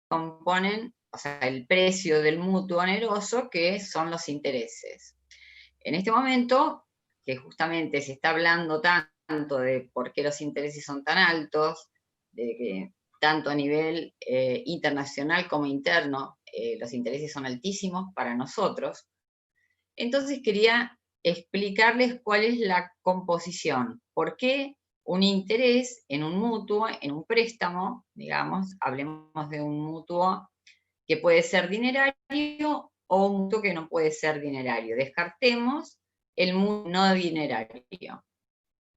componen, o sea, el precio del mutuo oneroso, que son los intereses. En este momento, que justamente se está hablando tanto de por qué los intereses son tan altos, de que tanto a nivel internacional como interno, los intereses son altísimos para nosotros. Entonces quería explicarles cuál es la composición, por qué un interés en un mutuo, en un préstamo, digamos, hablemos de un mutuo que puede ser dinerario o un mutuo que no puede ser dinerario. Descartemos el mutuo no dinerario.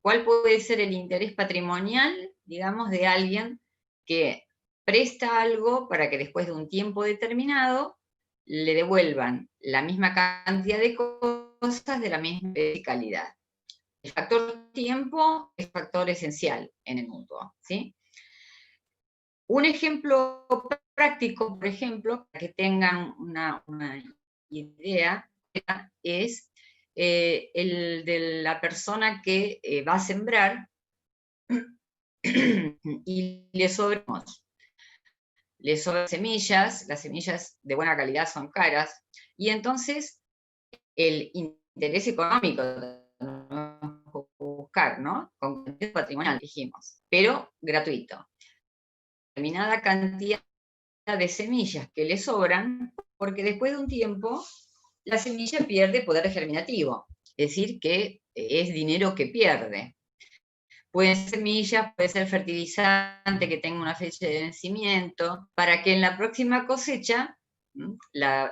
¿Cuál puede ser el interés patrimonial, digamos, de alguien que presta algo para que después de un tiempo determinado le devuelvan la misma cantidad de cosas de la misma calidad? El factor tiempo es factor esencial en el mutuo, ¿sí? Un ejemplo práctico, por ejemplo, para que tengan una idea, es el de la persona que va a sembrar y le sobran semillas, las semillas de buena calidad son caras, y entonces el interés económico buscar, ¿no? Con interés patrimonial, dijimos, pero gratuito. Determinada cantidad de semillas que le sobran, porque después de un tiempo la semilla pierde poder germinativo, es decir, que es dinero que pierde. Pueden ser semillas, puede ser fertilizante que tenga una fecha de vencimiento, para que en la próxima cosecha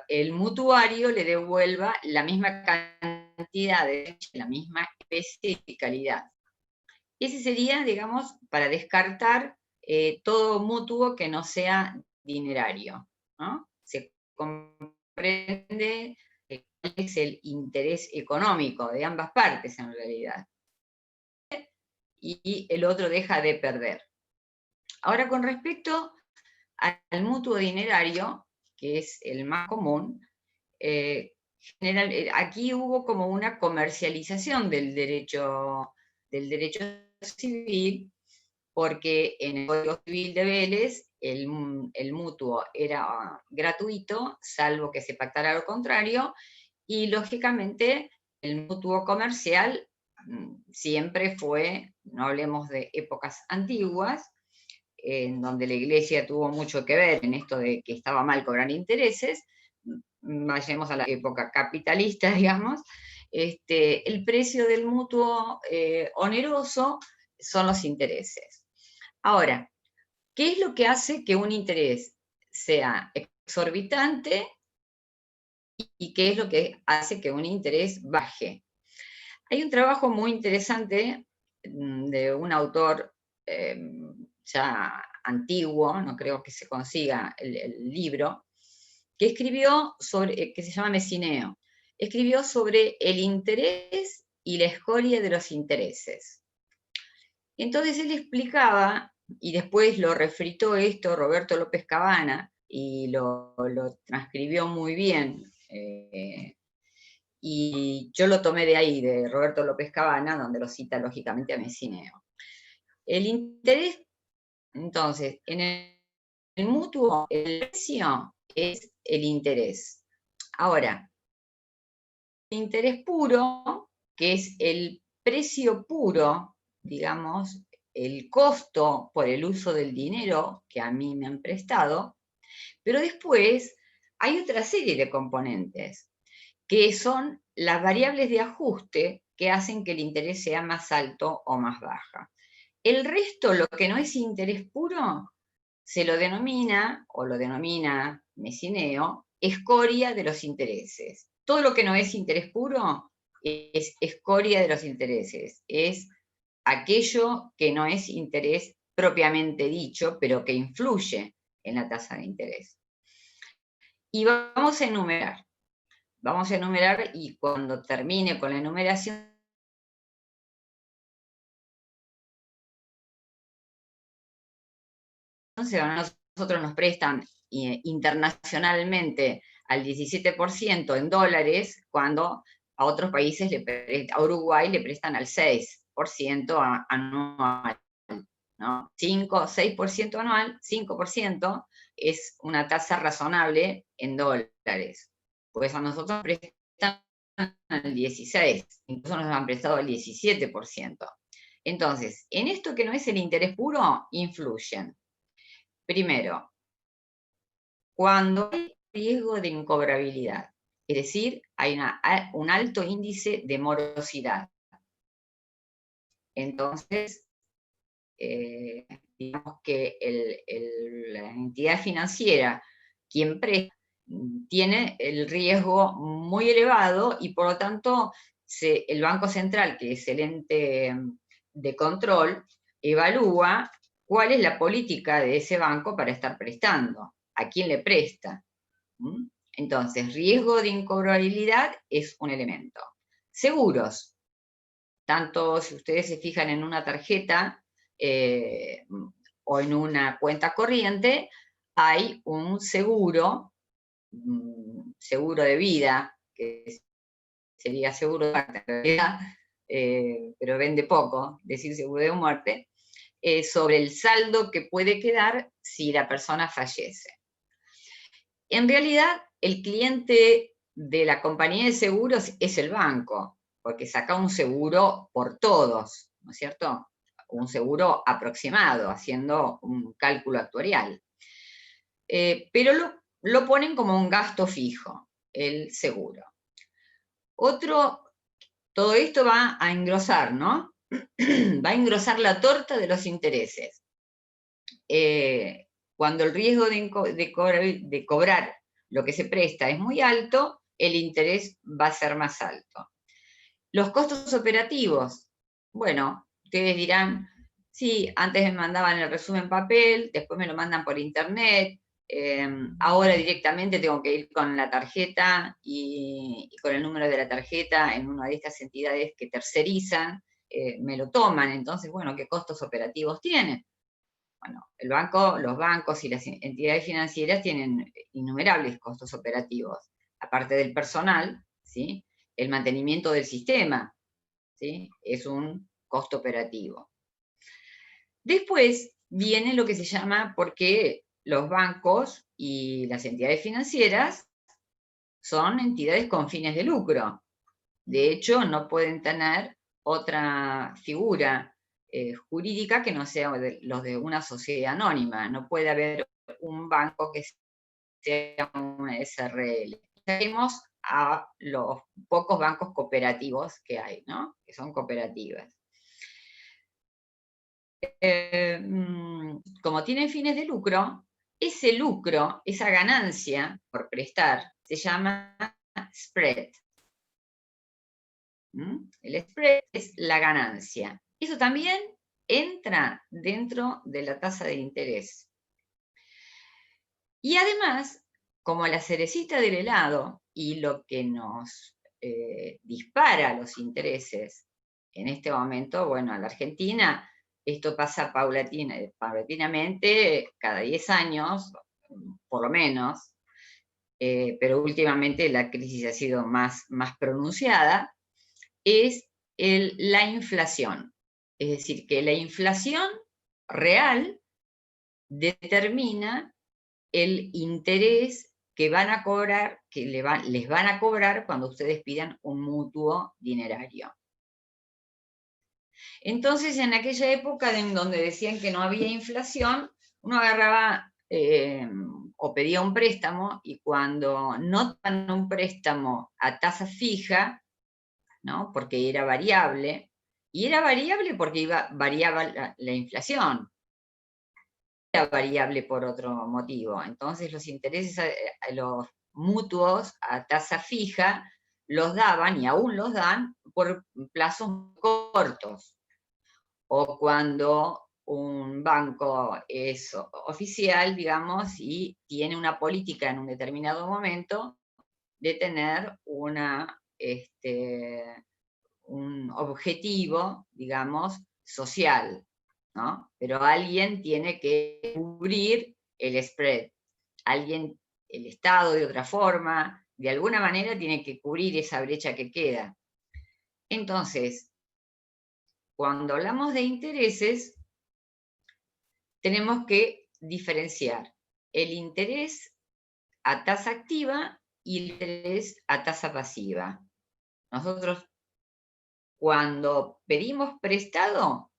el mutuario le devuelva la misma cantidad de la misma especie y calidad. Ese sería, digamos, para descartar todo mutuo que no sea dinerario, ¿no? Se comprende cuál es el interés económico de ambas partes en realidad, y el otro deja de perder. Ahora, con respecto al mutuo dinerario, que es el más común, aquí hubo como una comercialización del derecho civil, porque en el Código Civil de Vélez el mutuo era gratuito, salvo que se pactara lo contrario, y lógicamente el mutuo comercial siempre fue, no hablemos de épocas antiguas, en donde la Iglesia tuvo mucho que ver en esto de que estaba mal cobrar intereses, vayamos a la época capitalista, digamos, el precio del mutuo oneroso son los intereses. Ahora, ¿qué es lo que hace que un interés sea exorbitante y qué es lo que hace que un interés baje? Hay un trabajo muy interesante de un autor ya antiguo, no creo que se consiga el libro, que escribió sobre, que se llama Messineo, escribió sobre el interés y la escoria de los intereses. Entonces él explicaba, y después lo refritó esto Roberto López Cabana, y lo transcribió muy bien, y yo lo tomé de ahí, de Roberto López Cabana, donde lo cita lógicamente a Messineo. El interés, entonces, en el mutuo, el precio es el interés. Ahora, el interés puro, que es el precio puro, digamos, el costo por el uso del dinero que a mí me han prestado, pero después hay otra serie de componentes, que son las variables de ajuste que hacen que el interés sea más alto o más baja. El resto, lo que no es interés puro, se lo denomina, o lo denomina Messineo, escoria de los intereses. Todo lo que no es interés puro es escoria de los intereses, es aquello que no es interés propiamente dicho, pero que influye en la tasa de interés. Y vamos a enumerar y cuando termine con la enumeración a nosotros nos prestan internacionalmente al 17% en dólares, cuando a otros países, a Uruguay le prestan al 6% anual, ¿no? 5, 6% anual, 5%, es una tasa razonable en dólares. Pues a nosotros prestan el 16%, incluso nos han prestado el 17%. Entonces, en esto que no es el interés puro, influyen. Primero, cuando hay riesgo de incobrabilidad, es decir, hay un alto índice de morosidad. Entonces, digamos que la entidad financiera, quien presta, tiene el riesgo muy elevado y por lo tanto el Banco Central, que es el ente de control, evalúa cuál es la política de ese banco para estar prestando, a quién le presta. Entonces, riesgo de incobrabilidad es un elemento. Seguros. Tanto si ustedes se fijan en una tarjeta o en una cuenta corriente, hay un seguro de vida, que sería seguro de realidad, pero vende poco, decir seguro de muerte, sobre el saldo que puede quedar si la persona fallece. En realidad, el cliente de la compañía de seguros es el banco, porque saca un seguro por todos, ¿no es cierto? Un seguro aproximado, haciendo un cálculo actuarial. Pero lo ponen como un gasto fijo, el seguro. Todo esto va a engrosar, ¿no? Va a engrosar la torta de los intereses. Cuando el riesgo de cobrar lo que se presta es muy alto, el interés va a ser más alto. Los costos operativos, bueno, ustedes dirán, sí, antes me mandaban el resumen en papel, después me lo mandan por internet, ahora directamente tengo que ir con la tarjeta y con el número de la tarjeta en una de estas entidades que tercerizan, me lo toman, entonces, bueno, ¿qué costos operativos tienen? Bueno, los bancos y las entidades financieras tienen innumerables costos operativos, aparte del personal, ¿sí? El mantenimiento del sistema, ¿sí? Es un costo operativo. Después viene lo que se llama, porque los bancos y las entidades financieras son entidades con fines de lucro. De hecho, no pueden tener otra figura jurídica que no sea los de una sociedad anónima. No puede haber un banco que sea una SRL. Tenemos a los pocos bancos cooperativos que hay, ¿no? Que son cooperativas. Como tienen fines de lucro, ese lucro, esa ganancia por prestar, se llama spread. El spread es la ganancia. Eso también entra dentro de la tasa de interés. Y además, como la cerecita del helado y lo que nos dispara los intereses en este momento, bueno, en la Argentina esto pasa paulatinamente cada 10 años, por lo menos, pero últimamente la crisis ha sido más pronunciada, es la inflación. Es decir, que la inflación real determina el interés que van a cobrar, que les van a cobrar cuando ustedes pidan un mutuo dinerario. Entonces, en aquella época en donde decían que no había inflación, uno agarraba o pedía un préstamo y cuando no dan un préstamo a tasa fija, ¿no? Porque era variable, y era variable porque variaba la inflación, era variable por otro motivo. Entonces los intereses a los mutuos a tasa fija los daban y aún los dan por plazos cortos. O cuando un banco es oficial, digamos, y tiene una política en un determinado momento de tener un objetivo, digamos, social, ¿no? Pero alguien tiene que cubrir el spread. El Estado de otra forma, de alguna manera tiene que cubrir esa brecha que queda. Entonces, cuando hablamos de intereses, tenemos que diferenciar el interés a tasa activa y el interés a tasa pasiva. Nosotros, cuando pedimos prestado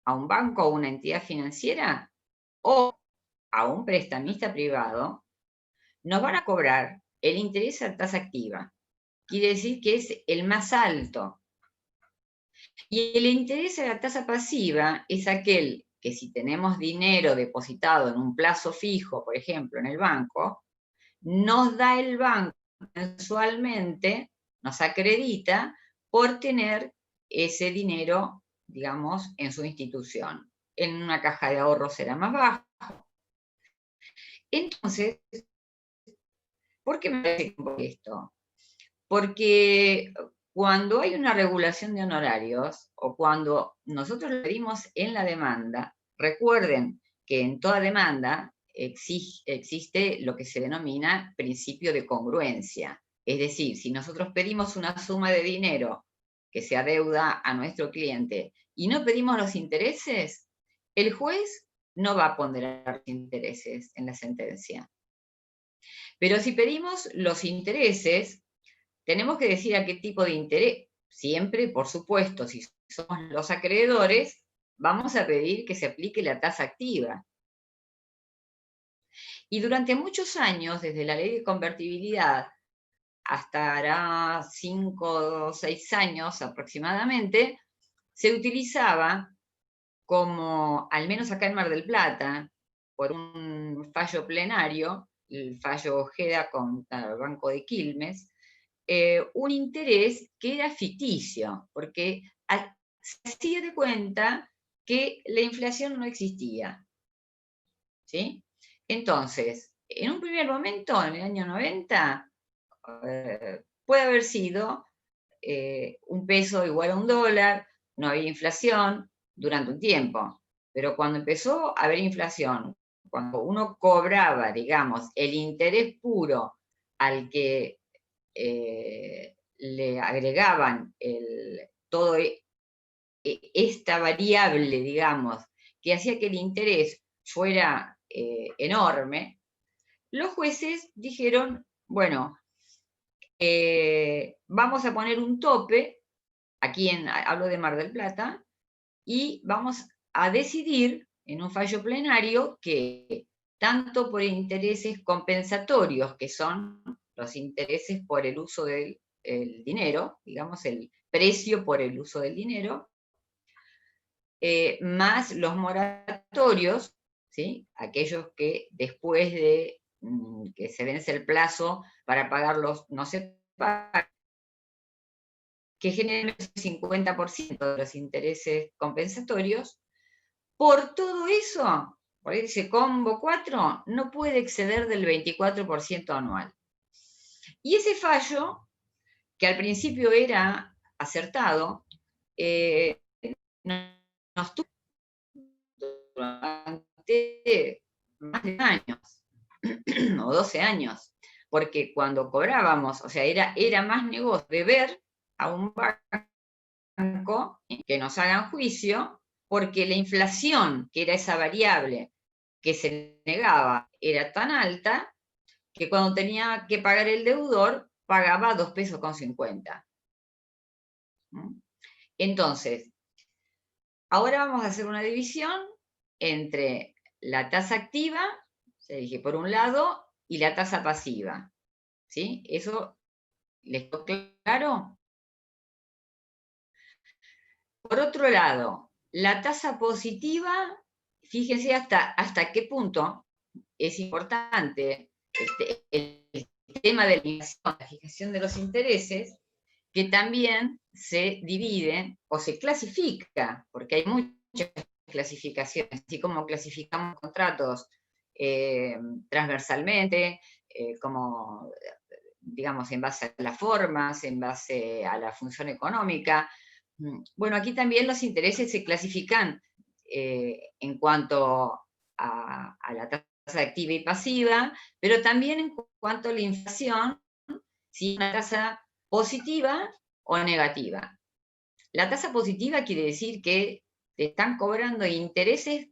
a un banco o una entidad financiera o a un prestamista privado, nos van a cobrar el interés a tasa activa. Quiere decir que es el más alto. Y el interés a la tasa pasiva es aquel que, si tenemos dinero depositado en un plazo fijo, por ejemplo, en el banco, nos da el banco mensualmente, nos acredita por tener ese dinero, digamos, en su institución. En una caja de ahorros será más bajo. Entonces, ¿por qué me parece esto? Porque cuando hay una regulación de honorarios o cuando nosotros lo pedimos en la demanda, recuerden que en toda demanda existe lo que se denomina principio de congruencia. Es decir, si nosotros pedimos una suma de dinero que se adeuda a nuestro cliente y no pedimos los intereses, el juez no va a ponderar los intereses en la sentencia. Pero si pedimos los intereses, tenemos que decir a qué tipo de interés. Siempre, por supuesto, si somos los acreedores, vamos a pedir que se aplique la tasa activa. Y durante muchos años, desde la ley de convertibilidad hasta hará 5 o 6 años aproximadamente, se utilizaba como, al menos acá en Mar del Plata, por un fallo plenario, el fallo Ojeda contra el Banco de Quilmes, un interés que era ficticio, porque se hacía de cuenta que la inflación no existía. ¿Sí? Entonces, en un primer momento, en el año 90, puede haber sido un peso igual a un dólar, no había inflación durante un tiempo, pero cuando empezó a haber inflación, cuando uno cobraba, digamos, el interés puro al que le agregaban todo esta variable, digamos, que hacía que el interés fuera enorme, los jueces dijeron, bueno, vamos a poner un tope, aquí hablo de Mar del Plata, y vamos a decidir en un fallo plenario que tanto por intereses compensatorios, que son los intereses por el uso del dinero, digamos, el precio por el uso del dinero, más los moratorios, ¿sí? Aquellos que después de que se vence el plazo para pagarlos no se pagan, que generan el 50% de los intereses compensatorios. Por todo eso, por ese combo 4, no puede exceder del 24% anual. Y ese fallo, que al principio era acertado, nos tuvo durante más de años, o 12 años, porque cuando cobrábamos, o sea, era más negocio deber a un banco que nos hagan juicio, porque la inflación, que era esa variable que se negaba, era tan alta que cuando tenía que pagar el deudor, pagaba 2,50 pesos. Entonces, ahora vamos a hacer una división entre la tasa activa, se dije por un lado, y la tasa pasiva. ¿Sí? ¿Eso les quedó claro? Por otro lado, la tasa positiva, fíjense hasta qué punto es importante el tema de la fijación de los intereses, que también se divide o se clasifica, porque hay muchas clasificaciones, así como clasificamos contratos transversalmente, como, digamos, en base a las formas, en base a la función económica. Bueno, aquí también los intereses se clasifican en cuanto a la tasa activa y pasiva, pero también en cuanto a la inflación, si es una tasa positiva o negativa. La tasa positiva quiere decir que te están cobrando intereses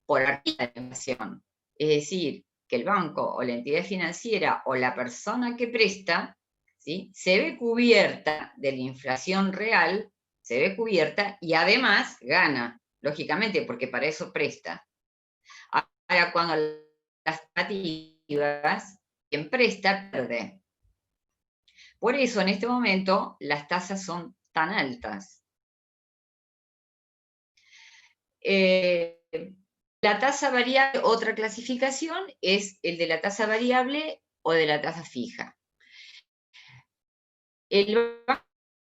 por arriba de la inflación. Es decir, que el banco o la entidad financiera o la persona que presta, ¿sí?, se ve cubierta de la inflación real, se ve cubierta y además gana, lógicamente, porque para eso presta. Ahora, cuando las expectativas, quien presta pierde. Por eso, en este momento, las tasas son tan altas. La tasa variable, otra clasificación, es el de la tasa variable o de la tasa fija. El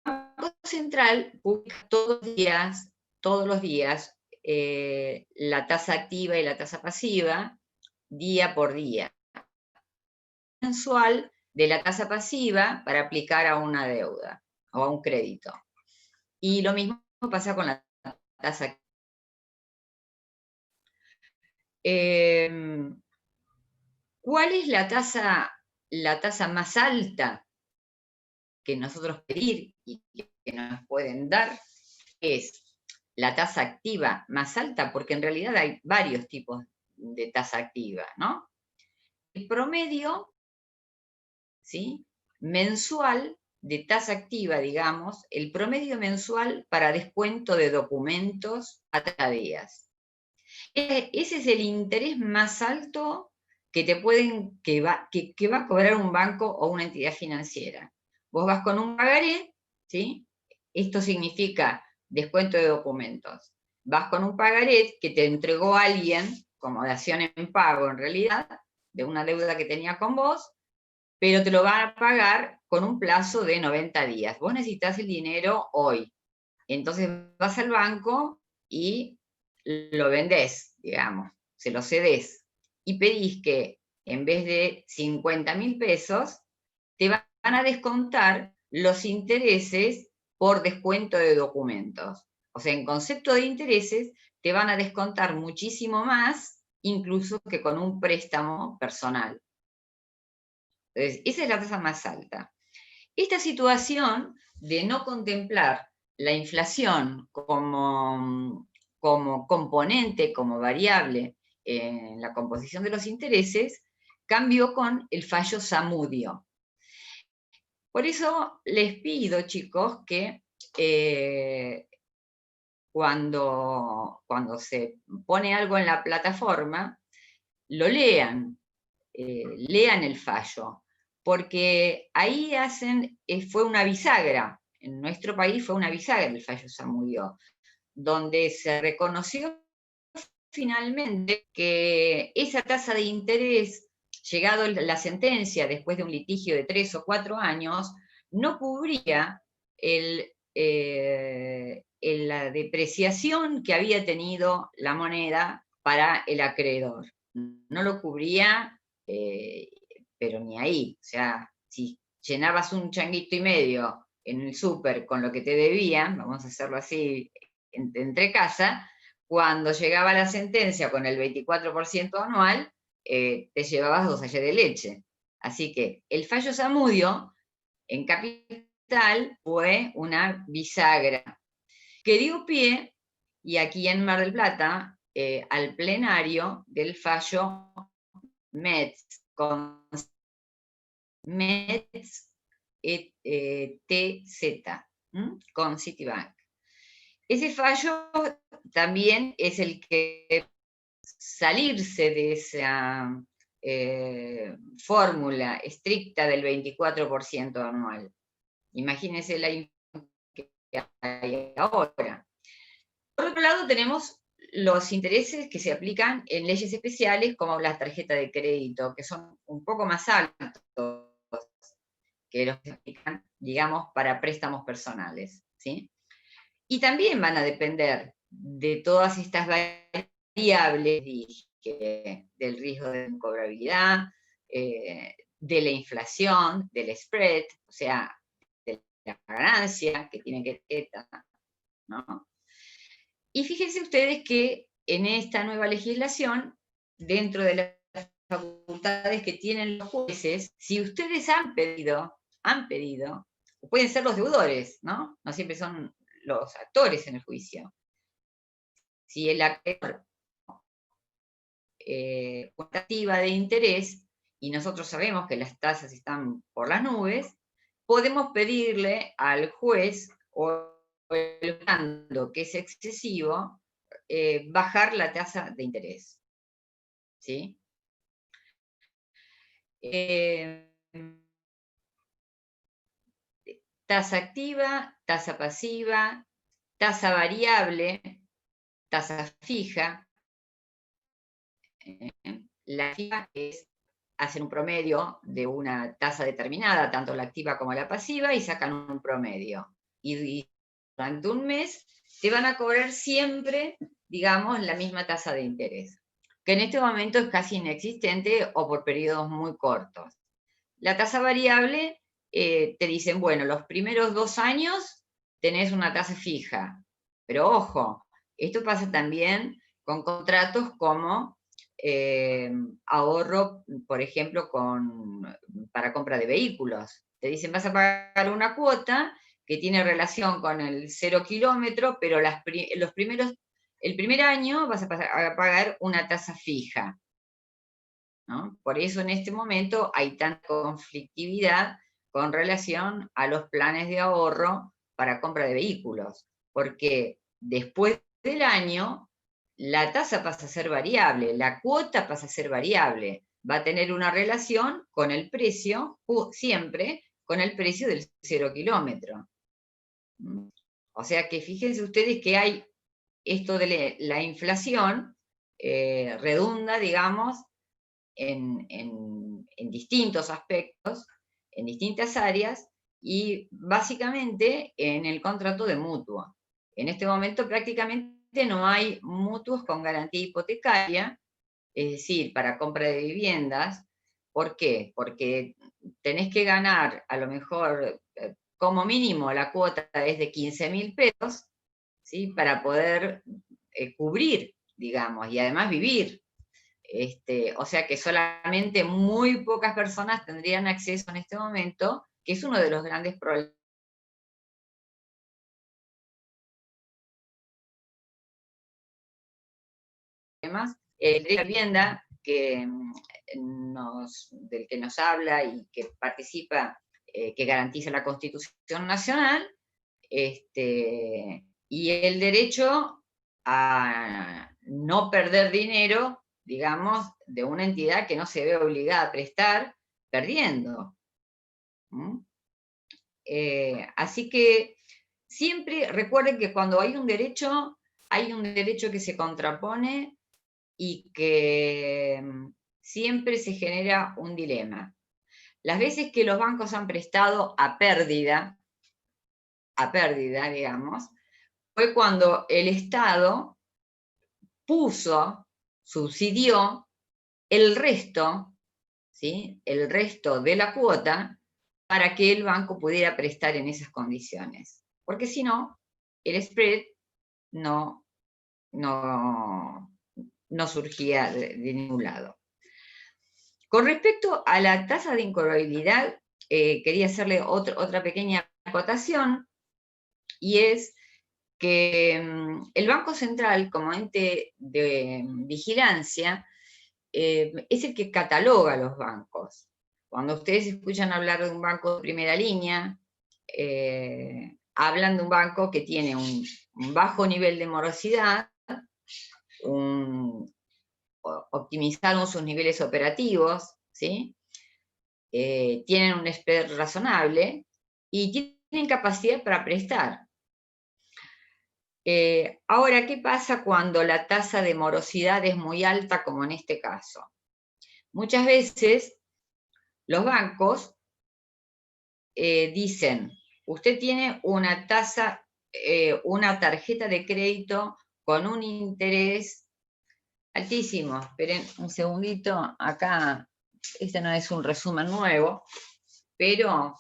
Banco Central publica todos los días, la tasa activa y la tasa pasiva, día por día. Mensual de la tasa pasiva para aplicar a una deuda o a un crédito. Y lo mismo pasa con la tasa activa. ¿Cuál es la tasa más alta que nosotros pedir y que nos pueden dar? Es la tasa activa más alta, porque en realidad hay varios tipos de tasa activa, ¿no? El promedio, ¿sí?, mensual de tasa activa, digamos, el promedio mensual para descuento de documentos a 30 días. Ese es el interés más alto que va a cobrar un banco o una entidad financiera. Vos vas con un pagaré, ¿sí? Esto significa descuento de documentos. Vas con un pagaré que te entregó alguien, como dación en pago en realidad, de una deuda que tenía con vos, pero te lo van a pagar con un plazo de 90 días. Vos necesitas el dinero hoy. Entonces vas al banco y lo vendés, digamos, se lo cedés, y pedís que en vez de 50.000 pesos, te van a descontar los intereses por descuento de documentos. O sea, en concepto de intereses, te van a descontar muchísimo más, incluso que con un préstamo personal. Entonces, esa es la tasa más alta. Esta situación de no contemplar la inflación como componente, como variable en la composición de los intereses, cambió con el fallo Zamudio. Por eso les pido, chicos, que cuando se pone algo en la plataforma, lo lean, lean el fallo, porque ahí fue una bisagra, en nuestro país fue una bisagra el fallo Zamudio, donde se reconoció finalmente que esa tasa de interés, llegado la sentencia después de un litigio de 3 o 4 años, no cubría la depreciación que había tenido la moneda para el acreedor. No lo cubría, pero ni ahí. O sea, si llenabas un changuito y medio en el súper con lo que te debían, vamos a hacerlo así, entre casa, cuando llegaba la sentencia con el 24% anual, te llevabas 2 sachets de leche. Así que el fallo Zamudio en Capital fue una bisagra que dio pie, y aquí en Mar del Plata, al plenario del fallo Metz, con Metz TZ, con Citibank. Ese fallo también es el que salirse de esa fórmula estricta del 24% anual. Imagínense la inflación que hay ahora. Por otro lado, tenemos los intereses que se aplican en leyes especiales como la tarjeta de crédito, que son un poco más altos que los que se aplican, digamos, para préstamos personales, ¿sí? Y también van a depender de todas estas variables, del riesgo de incobrabilidad, de la inflación, del spread, o sea, de la ganancia que tiene que tener, ¿no? Y fíjense ustedes que en esta nueva legislación, dentro de las facultades que tienen los jueces, si ustedes han pedido, pueden ser los deudores, ¿no? No siempre son los actores en el juicio. Si el actor una activa de interés, y nosotros sabemos que las tasas están por las nubes, podemos pedirle al juez o el mando que es excesivo, bajar la tasa de interés. ¿Sí? Tasa activa, tasa pasiva, tasa variable, tasa fija. La fija es hacer un promedio de una tasa determinada, tanto la activa como la pasiva, y sacan un promedio. Y durante un mes te van a cobrar siempre, digamos, la misma tasa de interés, que en este momento es casi inexistente o por periodos muy cortos. La tasa variable, te dicen, bueno, los primeros 2 años tenés una tasa fija, pero ojo, esto pasa también con contratos como ahorro, por ejemplo, para compra de vehículos. Te dicen, vas a pagar una cuota que tiene relación con el 0 kilómetro, pero el primer año vas a pagar una tasa fija, ¿no? Por eso en este momento hay tanta conflictividad con relación a los planes de ahorro para compra de vehículos, porque después del año la tasa pasa a ser variable, la cuota pasa a ser variable, va a tener una relación con el precio, siempre con el precio del 0 kilómetro. O sea que fíjense ustedes que hay esto de la inflación, redunda, digamos, en distintos aspectos, en distintas áreas, y básicamente en el contrato de mutuo. En este momento prácticamente no hay mutuos con garantía hipotecaria, es decir, para compra de viviendas. ¿Por qué? Porque tenés que ganar, a lo mejor, como mínimo la cuota es de 15.000 pesos, ¿sí? Para poder cubrir, digamos, y además vivir. O sea que solamente muy pocas personas tendrían acceso en este momento, que es uno de los grandes problemas. El derecho a vivienda del que nos habla y que participa, que garantiza la Constitución Nacional, y el derecho a no perder dinero, digamos, de una entidad que no se ve obligada a prestar, perdiendo. Así que siempre recuerden que cuando hay un derecho que se contrapone y que siempre se genera un dilema. Las veces que los bancos han prestado a pérdida, digamos, fue cuando el Estado subsidió el resto, ¿sí? El resto de la cuota para que el banco pudiera prestar en esas condiciones. Porque si no, el spread no surgía de ningún lado. Con respecto a la tasa de incorrigibilidad, quería hacerle otra pequeña acotación, y es que el Banco Central, como ente de vigilancia, es el que cataloga los bancos. Cuando ustedes escuchan hablar de un banco de primera línea, hablan de un banco que tiene un bajo nivel de morosidad, optimizaron sus niveles operativos, ¿sí? Tienen un spread razonable y tienen capacidad para prestar. Ahora, ¿qué pasa cuando la tasa de morosidad es muy alta, como en este caso? Muchas veces los bancos dicen, usted tiene una tasa, una tarjeta de crédito con un interés altísimo. Esperen un segundito, acá, este no es un resumen nuevo, pero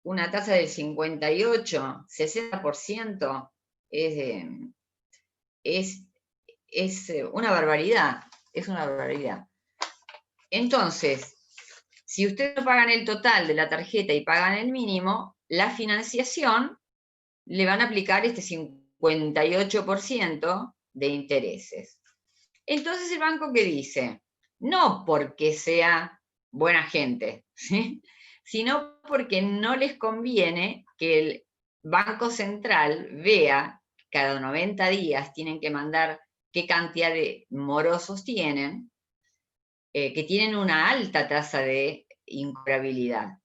una tasa del 58, 60% es una barbaridad, es una barbaridad. Entonces, si ustedes no pagan el total de la tarjeta y pagan el mínimo, la financiación le van a aplicar este 58% de intereses. Entonces el banco, ¿qué dice? No porque sea buena gente, ¿sí?, sino porque no les conviene que el Banco Central vea que cada 90 días tienen que mandar qué cantidad de morosos tienen, que tienen una alta tasa de incobrabilidad.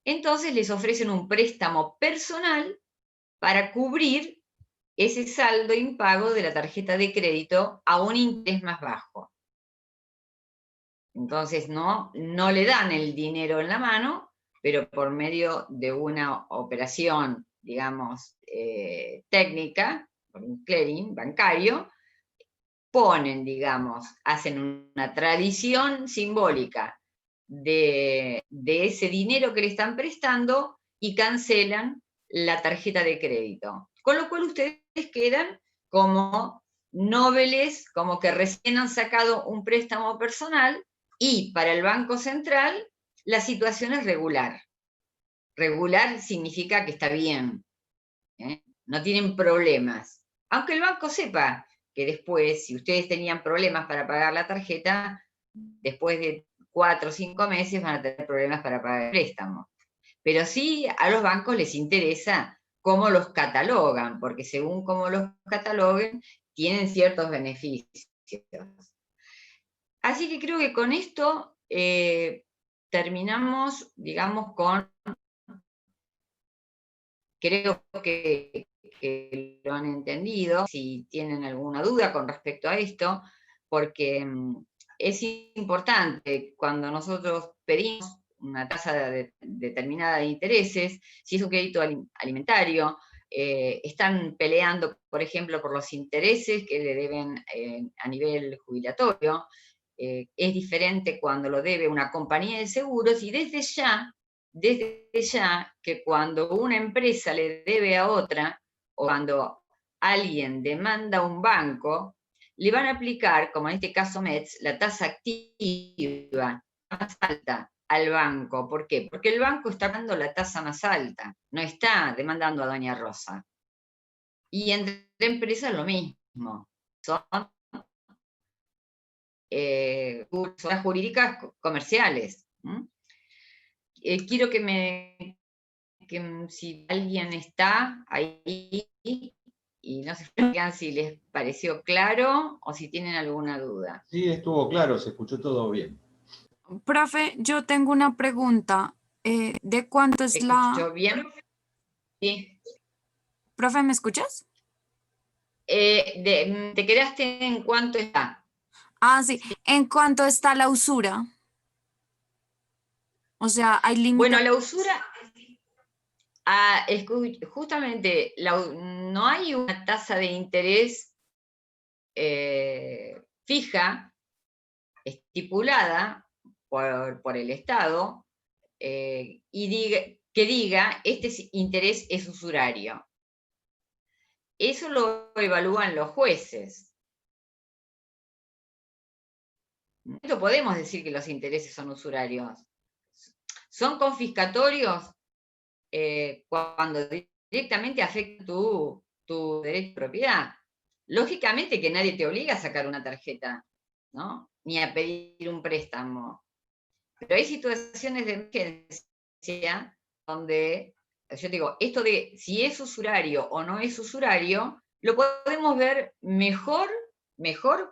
Entonces les ofrecen un préstamo personal para cubrir ese saldo impago de la tarjeta de crédito a un interés más bajo. Entonces no le dan el dinero en la mano, pero por medio de una operación, digamos, técnica, por un clearing bancario, ponen, digamos, hacen una tradición simbólica de ese dinero que le están prestando y cancelan la tarjeta de crédito. Con lo cual ustedes quedan como nobles, como que recién han sacado un préstamo personal, y para el Banco Central la situación es regular. Regular significa que está bien, ¿eh? No tienen problemas. Aunque el banco sepa que después, si ustedes tenían problemas para pagar la tarjeta, después de 4 o 5 meses van a tener problemas para pagar el préstamo. Pero sí, a los bancos les interesa cómo los catalogan, porque según cómo los cataloguen, tienen ciertos beneficios. Así que creo que con esto terminamos, digamos, creo que lo han entendido. Si tienen alguna duda con respecto a esto, porque es importante cuando nosotros pedimos una tasa determinada de intereses, si es un crédito alimentario, están peleando, por ejemplo, por los intereses que le deben a nivel jubilatorio. Es diferente cuando lo debe una compañía de seguros, y desde ya que cuando una empresa le debe a otra, o cuando alguien demanda a un banco, le van a aplicar, como en este caso Metz, la tasa activa más alta al banco. ¿Por qué? Porque el banco está dando la tasa más alta, no está demandando a doña Rosa. Y entre empresas lo mismo, son personas jurídicas comerciales. Quiero que si alguien está ahí, y no se digan si les pareció claro o si tienen alguna duda. Sí, estuvo claro, se escuchó todo bien. Profe, yo tengo una pregunta. ¿De cuánto es la...? ¿Escuchó bien? Sí. Profe, ¿me escuchas? ¿Te quedaste en cuánto está? Ah, sí. ¿En cuánto está la usura? O sea, ¿hay límite? Bueno, la usura, justamente, no hay una tasa de interés fija, estipulada por el Estado, y que diga, este interés es usurario. Eso lo evalúan los jueces. No podemos decir que los intereses son usurarios. Son confiscatorios cuando directamente afecta tu derecho de propiedad. Lógicamente que nadie te obliga a sacar una tarjeta, ¿no?, ni a pedir un préstamo. Pero hay situaciones de emergencia donde, yo digo, esto de si es usurario o no es usurario, lo podemos ver mejor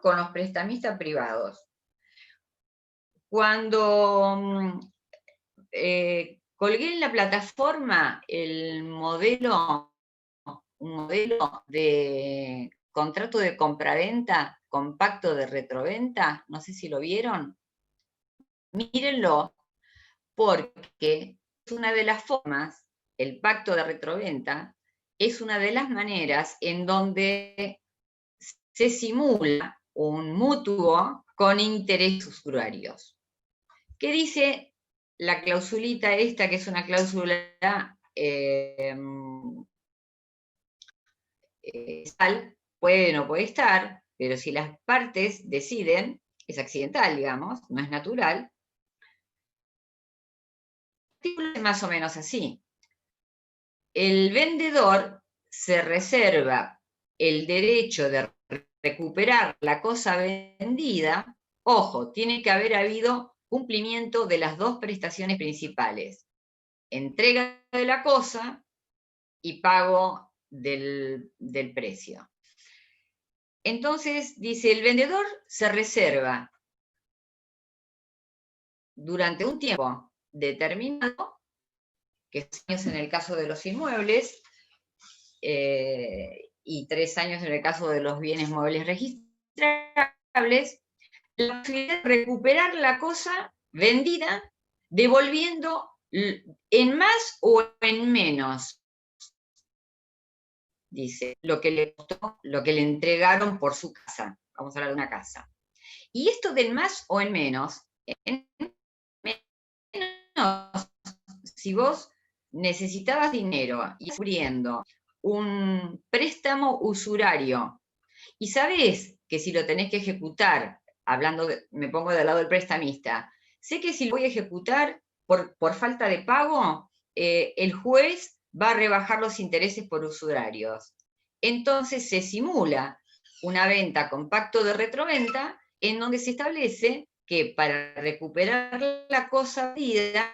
con los prestamistas privados. Cuando colgué en la plataforma un modelo de contrato de compraventa con pacto de retroventa, no sé si lo vieron. Mírenlo, porque es una de las formas, el pacto de retroventa es una de las maneras en donde se simula un mutuo con intereses usurarios. ¿Qué dice la clausulita esta, que es una cláusula puede o no puede estar, pero si las partes deciden, es accidental, digamos, no es natural? Es más o menos así. El vendedor se reserva el derecho de recuperar la cosa vendida, ojo, tiene que haber habido cumplimiento de las dos prestaciones principales: entrega de la cosa y pago del precio. Entonces, dice, el vendedor se reserva durante un tiempo determinado, que es años en el caso de los inmuebles, y 3 años en el caso de los bienes muebles registrables, la posibilidad de recuperar la cosa vendida, devolviendo en más o en menos, dice, lo que le costó, lo que le entregaron por su casa. Vamos a hablar de una casa. Y esto del más o en menos, si vos necesitabas dinero y cubriendo un préstamo usurario y sabés que si lo tenés que ejecutar, me pongo del lado del prestamista, sé que si lo voy a ejecutar por falta de pago, el juez va a rebajar los intereses por usurarios. Entonces se simula una venta con pacto de retroventa en donde se establece que para recuperar la cosa vendida,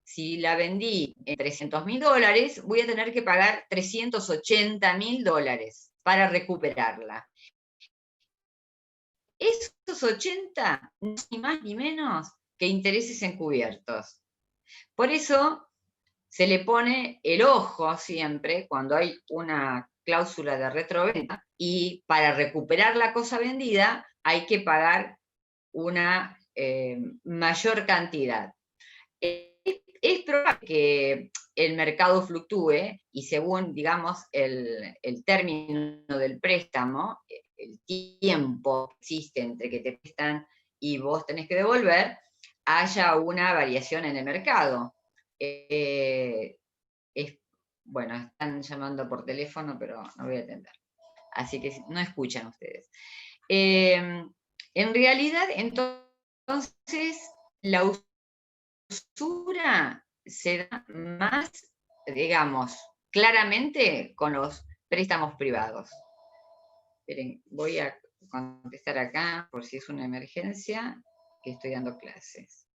si la vendí en $300.000, voy a tener que pagar $380.000 para recuperarla. Esos 80, ni más ni menos que intereses encubiertos. Por eso se le pone el ojo siempre cuando hay una cláusula de retroventa, y para recuperar la cosa vendida hay que pagar una mayor cantidad. Es probable que el mercado fluctúe y según, digamos, el término del préstamo, el tiempo que existe entre que te prestan y vos tenés que devolver, haya una variación en el mercado. Bueno, están llamando por teléfono, pero no voy a atender. Así que no escuchan ustedes. En realidad, entonces, la usura se da más, digamos, claramente con los préstamos privados. Esperen, voy a contestar acá por si es una emergencia, que estoy dando clases.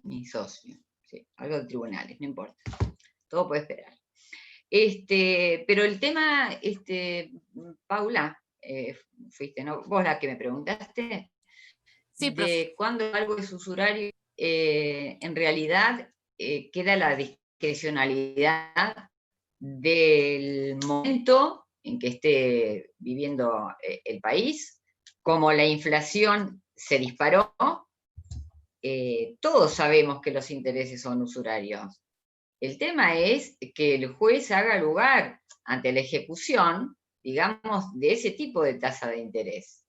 Mi socio, sí, algo de tribunales, no importa, todo puede esperar. Pero el tema, Paula, fuiste, ¿no? Vos la que me preguntaste, Sí, profe. de cuándo algo es usurario, en realidad queda la discrecionalidad del momento en que esté viviendo el país. Como la inflación se disparó, todos sabemos que los intereses son usurarios. El tema es que el juez haga lugar ante la ejecución, digamos, de ese tipo de tasa de interés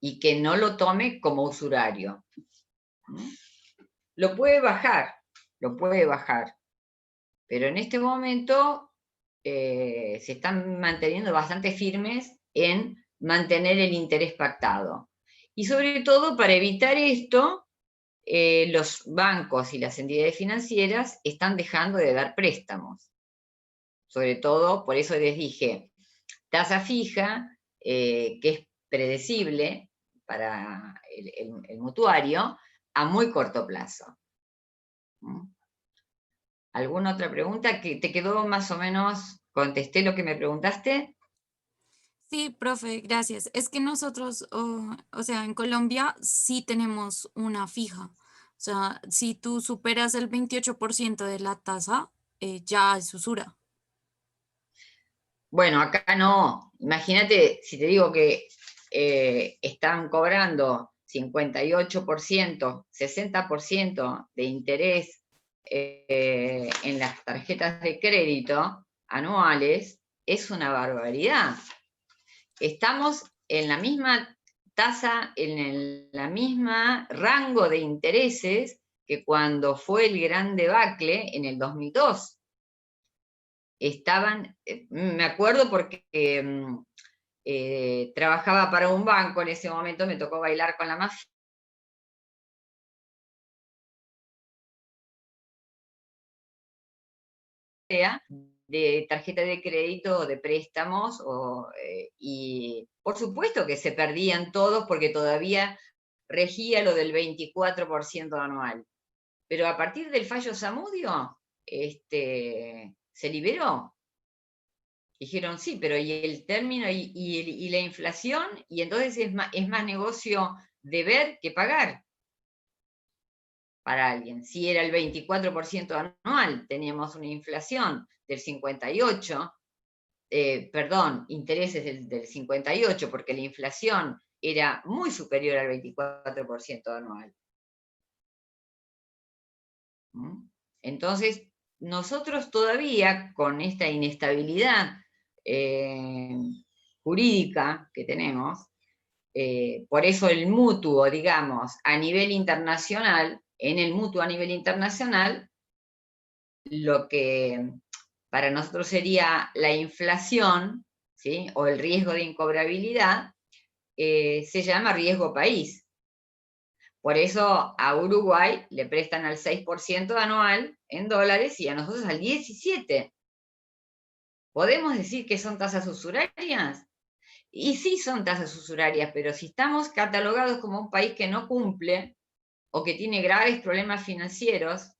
y que no lo tome como usurario. Lo puede bajar, pero en este momento se están manteniendo bastante firmes en mantener el interés pactado. Y sobre todo, para evitar esto, los bancos y las entidades financieras están dejando de dar préstamos. Sobre todo, por eso les dije, tasa fija, que es predecible para el mutuario, a muy corto plazo. ¿Alguna otra pregunta? ¿Que te quedó más o menos, contesté lo que me preguntaste? Sí, profe, gracias. Es que nosotros, o sea, en Colombia sí tenemos una fija. O sea, si tú superas el 28% de la tasa, ya es usura. Bueno, acá no. Imagínate, si te digo que están cobrando 58%, 60% de interés en las tarjetas de crédito anuales, es una barbaridad. Estamos en la misma tasa, en el mismo rango de intereses que cuando fue el gran debacle en el 2002. estaban, me acuerdo porque trabajaba para un banco en ese momento, me tocó bailar con la mafia. De tarjeta de crédito o de préstamos, y por supuesto que se perdían todos porque todavía regía lo del 24% anual. Pero a partir del fallo Zamudio, se liberó. Dijeron, sí, pero ¿y el término y la inflación? Y entonces es más negocio deber que pagar para alguien. Si era el 24% anual, teníamos una inflación del 58%, perdón, intereses del 58%, porque la inflación era muy superior al 24% anual. Entonces, nosotros todavía, con esta inestabilidad jurídica que tenemos, por eso el mutuo, digamos, a nivel internacional, en el mutuo a nivel internacional, lo que para nosotros sería la inflación, ¿sí? O el riesgo de incobrabilidad, se llama riesgo país. Por eso a Uruguay le prestan al 6% anual en dólares y a nosotros al 17%. ¿Podemos decir que son tasas usurarias? Y sí son tasas usurarias, pero si estamos catalogados como un país que no cumple o que tiene graves problemas financieros,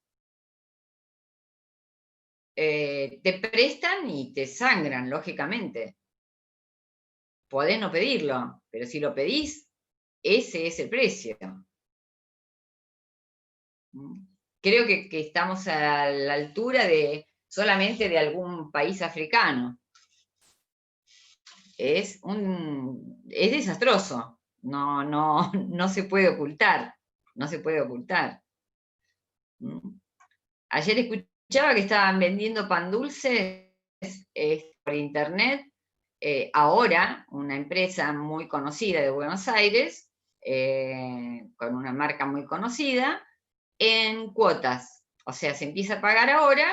te prestan y te sangran, lógicamente. Podés no pedirlo, pero si lo pedís, ese es el precio. Creo que estamos a la altura solamente de algún país africano. Es desastroso, no se puede ocultar, no se puede ocultar. Ayer escuchaba que estaban vendiendo pan dulces por internet, ahora una empresa muy conocida de Buenos Aires, con una marca muy conocida, en cuotas. O sea, se empieza a pagar ahora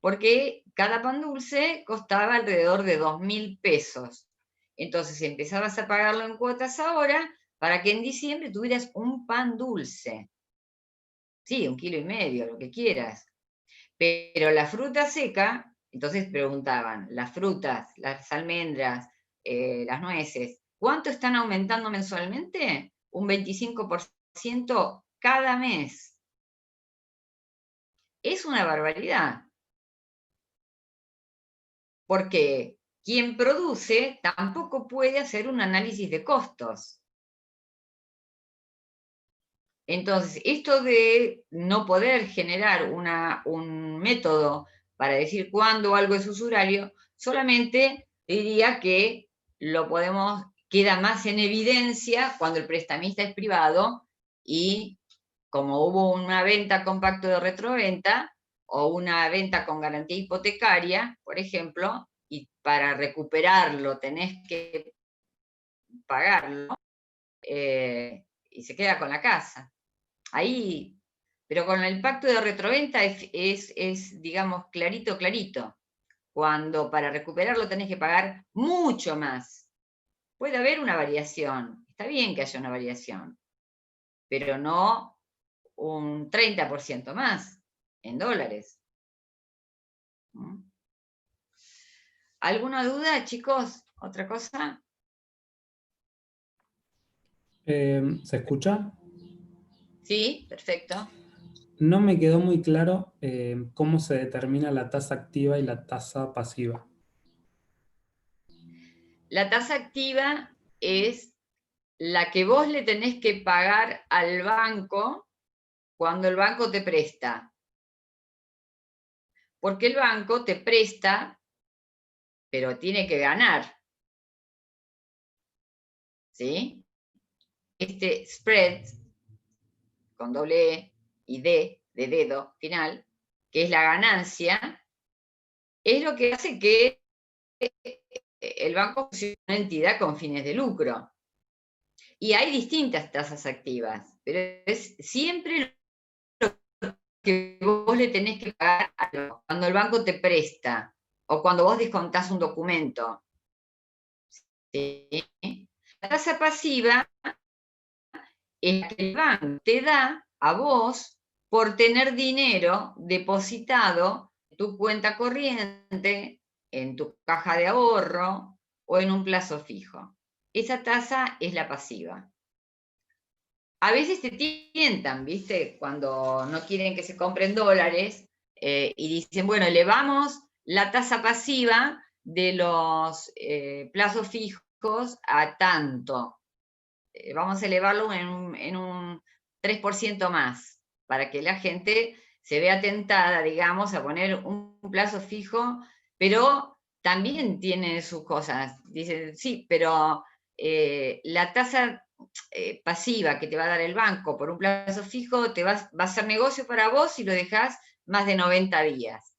porque cada pan dulce costaba alrededor de 2.000 pesos. Entonces empezabas a pagarlo en cuotas ahora para que en diciembre tuvieras un pan dulce. Sí, 1,5 kilos, lo que quieras. Pero la fruta seca, entonces preguntaban, las frutas, las almendras, las nueces, ¿cuánto están aumentando mensualmente? Un 25% cada mes. Es una barbaridad. Porque quien produce tampoco puede hacer un análisis de costos. Entonces, esto de no poder generar un método para decir cuándo algo es usurario, solamente diría que queda más en evidencia cuando el prestamista es privado y como hubo una venta con pacto de retroventa o una venta con garantía hipotecaria, por ejemplo, y para recuperarlo tenés que pagarlo, y se queda con la casa. Ahí, pero con el pacto de retroventa es, digamos, clarito, clarito. Cuando para recuperarlo tenés que pagar mucho más. Puede haber una variación, está bien que haya una variación, pero no un 30% más en dólares. ¿Alguna duda, chicos? ¿Otra cosa? ¿Se escucha? Sí, perfecto. No me quedó muy claro cómo se determina la tasa activa y la tasa pasiva. La tasa activa es la que vos le tenés que pagar al banco cuando el banco te presta. Porque el banco te presta, pero tiene que ganar. ¿Sí? Este spread, con doble E y D, de dedo final, que es la ganancia, es lo que hace que el banco sea una entidad con fines de lucro. Y hay distintas tasas activas, pero es siempre lo que vos le tenés que pagar cuando el banco te presta. o cuando vos descontás un documento. ¿Sí? La tasa pasiva es la que el banco te da a vos por tener dinero depositado en tu cuenta corriente, en tu caja de ahorro o en un plazo fijo. Esa tasa es la pasiva. A veces te tientan, ¿viste? Cuando no quieren que se compren dólares y dicen, bueno, elevamos la tasa pasiva de los plazos fijos a tanto. Vamos a elevarlo en un 3% más, para que la gente se vea tentada, digamos, a poner un plazo fijo, pero también tiene sus cosas. Dicen, sí, pero la tasa pasiva que te va a dar el banco por un plazo fijo va a ser negocio para vos si lo dejás más de 90 días.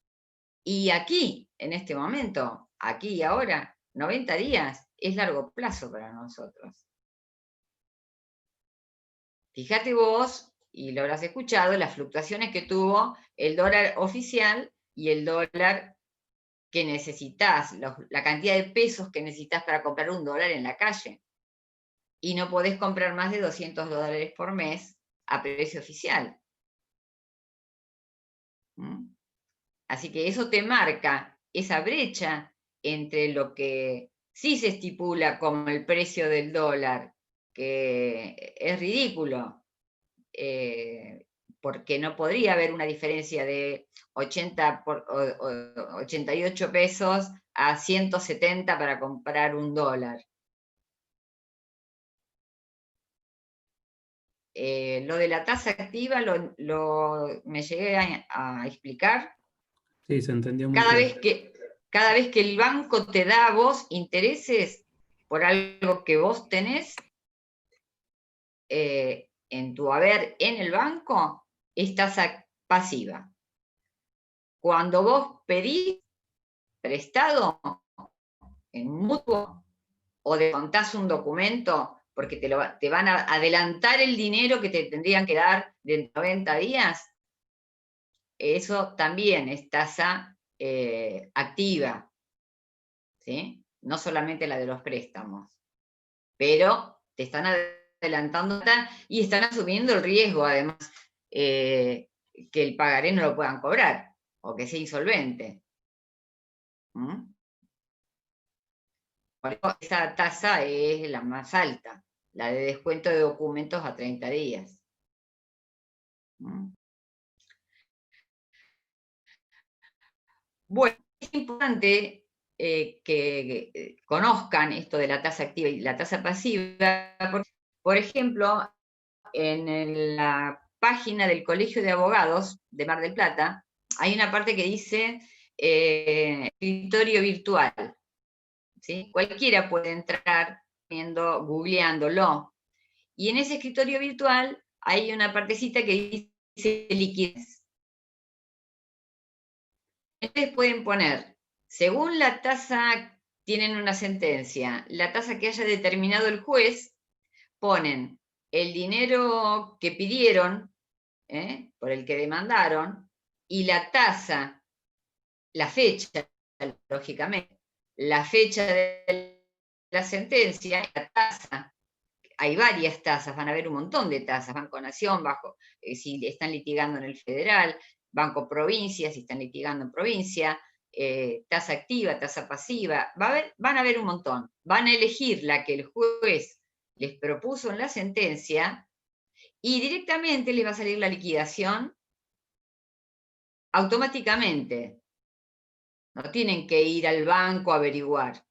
Y aquí, en este momento, aquí y ahora, 90 días es largo plazo para nosotros. Fíjate vos, y lo habrás escuchado, las fluctuaciones que tuvo el dólar oficial y el dólar que necesitas, la cantidad de pesos que necesitas para comprar un dólar en la calle. Y no podés comprar más de $200 por mes a precio oficial. Así que eso te marca esa brecha entre lo que sí se estipula como el precio del dólar, que es ridículo, porque no podría haber una diferencia de 88 pesos a 170 para comprar un dólar. Lo de la tasa activa me llegué a explicar. Sí, se entendió muy claro. Cada vez que el banco te da a vos intereses por algo que vos tenés en tu haber en el banco, es tasa pasiva. Cuando vos pedís prestado en mutuo o descontás un documento porque te van a adelantar el dinero que te tendrían que dar de 90 días, eso también es tasa activa, ¿sí? No solamente la de los préstamos, pero te están adelantando y están asumiendo el riesgo, además, que el pagaré no lo puedan cobrar o que sea insolvente. Por eso esa tasa es la más alta, la de descuento de documentos a 30 días. Bueno, es importante que conozcan esto de la tasa activa y la tasa pasiva, porque, por ejemplo, en la página del Colegio de Abogados de Mar del Plata, hay una parte que dice escritorio virtual. ¿Sí? Cualquiera puede entrar googleándolo. Y en ese escritorio virtual hay una partecita que dice liquidez. Ustedes pueden poner, según la tasa, tienen una sentencia, la tasa que haya determinado el juez, ponen el dinero que pidieron, por el que demandaron, y la tasa, la fecha, lógicamente, la fecha de la sentencia, la tasa. Hay varias tasas, van a haber un montón de tasas, Banco Nación, si están litigando en el federal, Banco Provincia, si están litigando en provincia, tasa activa, tasa pasiva, van a haber un montón. Van a elegir la que el juez les propuso en la sentencia y directamente les va a salir la liquidación automáticamente. No tienen que ir al banco a averiguar.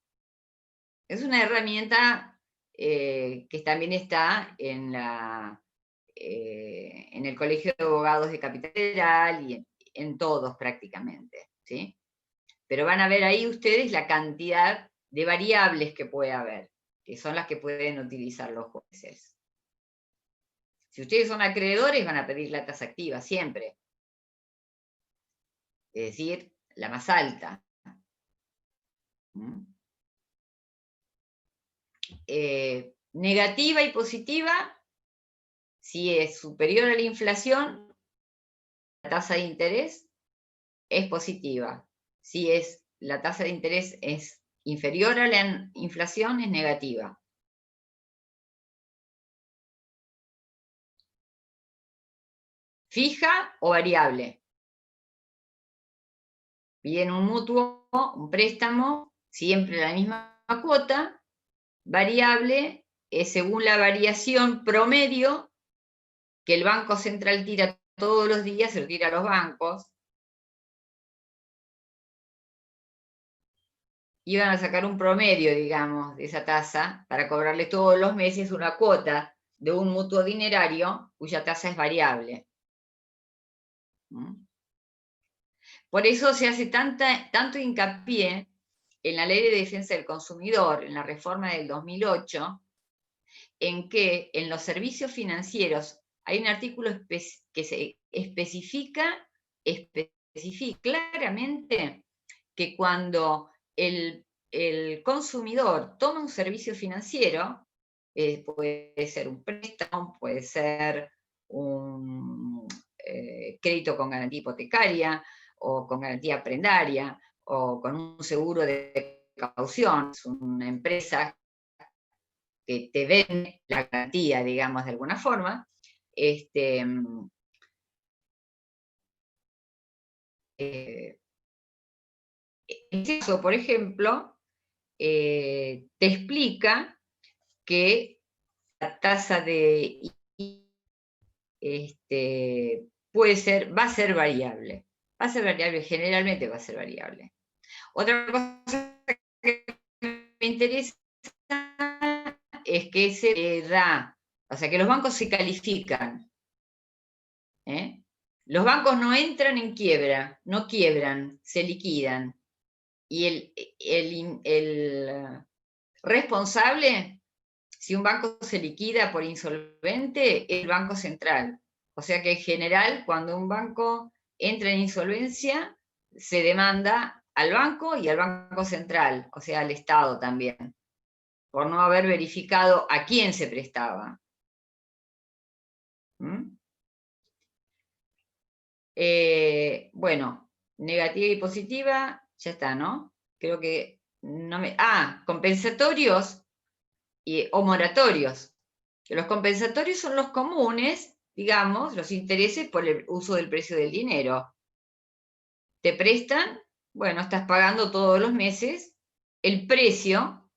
Es una herramienta que también está en el Colegio de Abogados de Capital Federal y en todos prácticamente, ¿sí? Pero van a ver ahí ustedes la cantidad de variables que puede haber, que son las que pueden utilizar los jueces. Si ustedes son acreedores, van a pedir la tasa activa siempre. Es decir, la más alta. Negativa y positiva, si es superior a la inflación, la tasa de interés es positiva. Si es la tasa de interés es inferior a la inflación, es negativa. Fija o variable. Piden un mutuo, un préstamo, siempre la misma cuota. Variable es según la variación promedio que el Banco Central tira todos los días, se lo tira a los bancos. Iban a sacar un promedio, digamos, de esa tasa para cobrarle todos los meses una cuota de un mutuo dinerario cuya tasa es variable. Por eso se hace tanto hincapié en la Ley de Defensa del Consumidor, en la reforma del 2008, en que en los servicios financieros hay un artículo que se especifica claramente que cuando el consumidor toma un servicio financiero, puede ser un préstamo, puede ser un crédito con garantía hipotecaria, o con garantía prendaria, o con un seguro de caución, es una empresa que te vende la garantía, digamos, de alguna forma, en este caso, por ejemplo, te explica que la tasa de va a ser variable. Va a ser variable, generalmente va a ser variable. Otra cosa que me interesa es que se da, o sea, que los bancos se califican. Los bancos no entran en quiebra, no quiebran, se liquidan. Y el responsable, si un banco se liquida por insolvente, es el Banco Central. O sea que en general, cuando un banco entra en insolvencia, se demanda al banco y al Banco Central, o sea, al Estado también, por no haber verificado a quién se prestaba. Bueno, negativa y positiva, ya está, ¿no? Creo que no me... compensatorios o moratorios. Los compensatorios son los comunes, digamos, los intereses por el uso del precio del dinero. Te prestan, bueno, estás pagando todos los meses el precio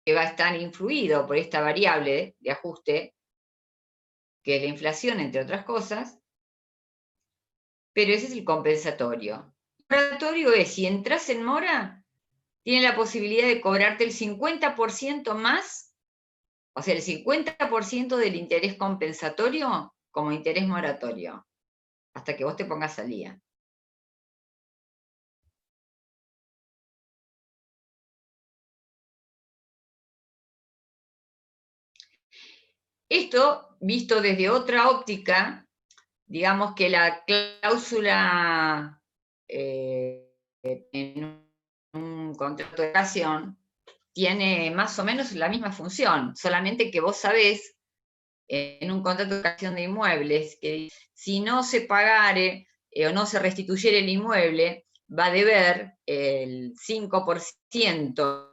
que va a estar influido por esta variable de ajuste, que es la inflación, entre otras cosas, pero ese es el compensatorio. El moratorio es, si entras en mora, tiene la posibilidad de cobrarte el 50% más, o sea, el 50% del interés compensatorio como interés moratorio, hasta que vos te pongas al día. Esto, visto desde otra óptica, digamos que la cláusula en un contrato de locación tiene más o menos la misma función, solamente que vos sabés en un contrato de locación de inmuebles que si no se pagare o no se restituyera el inmueble, va a deber el 5%,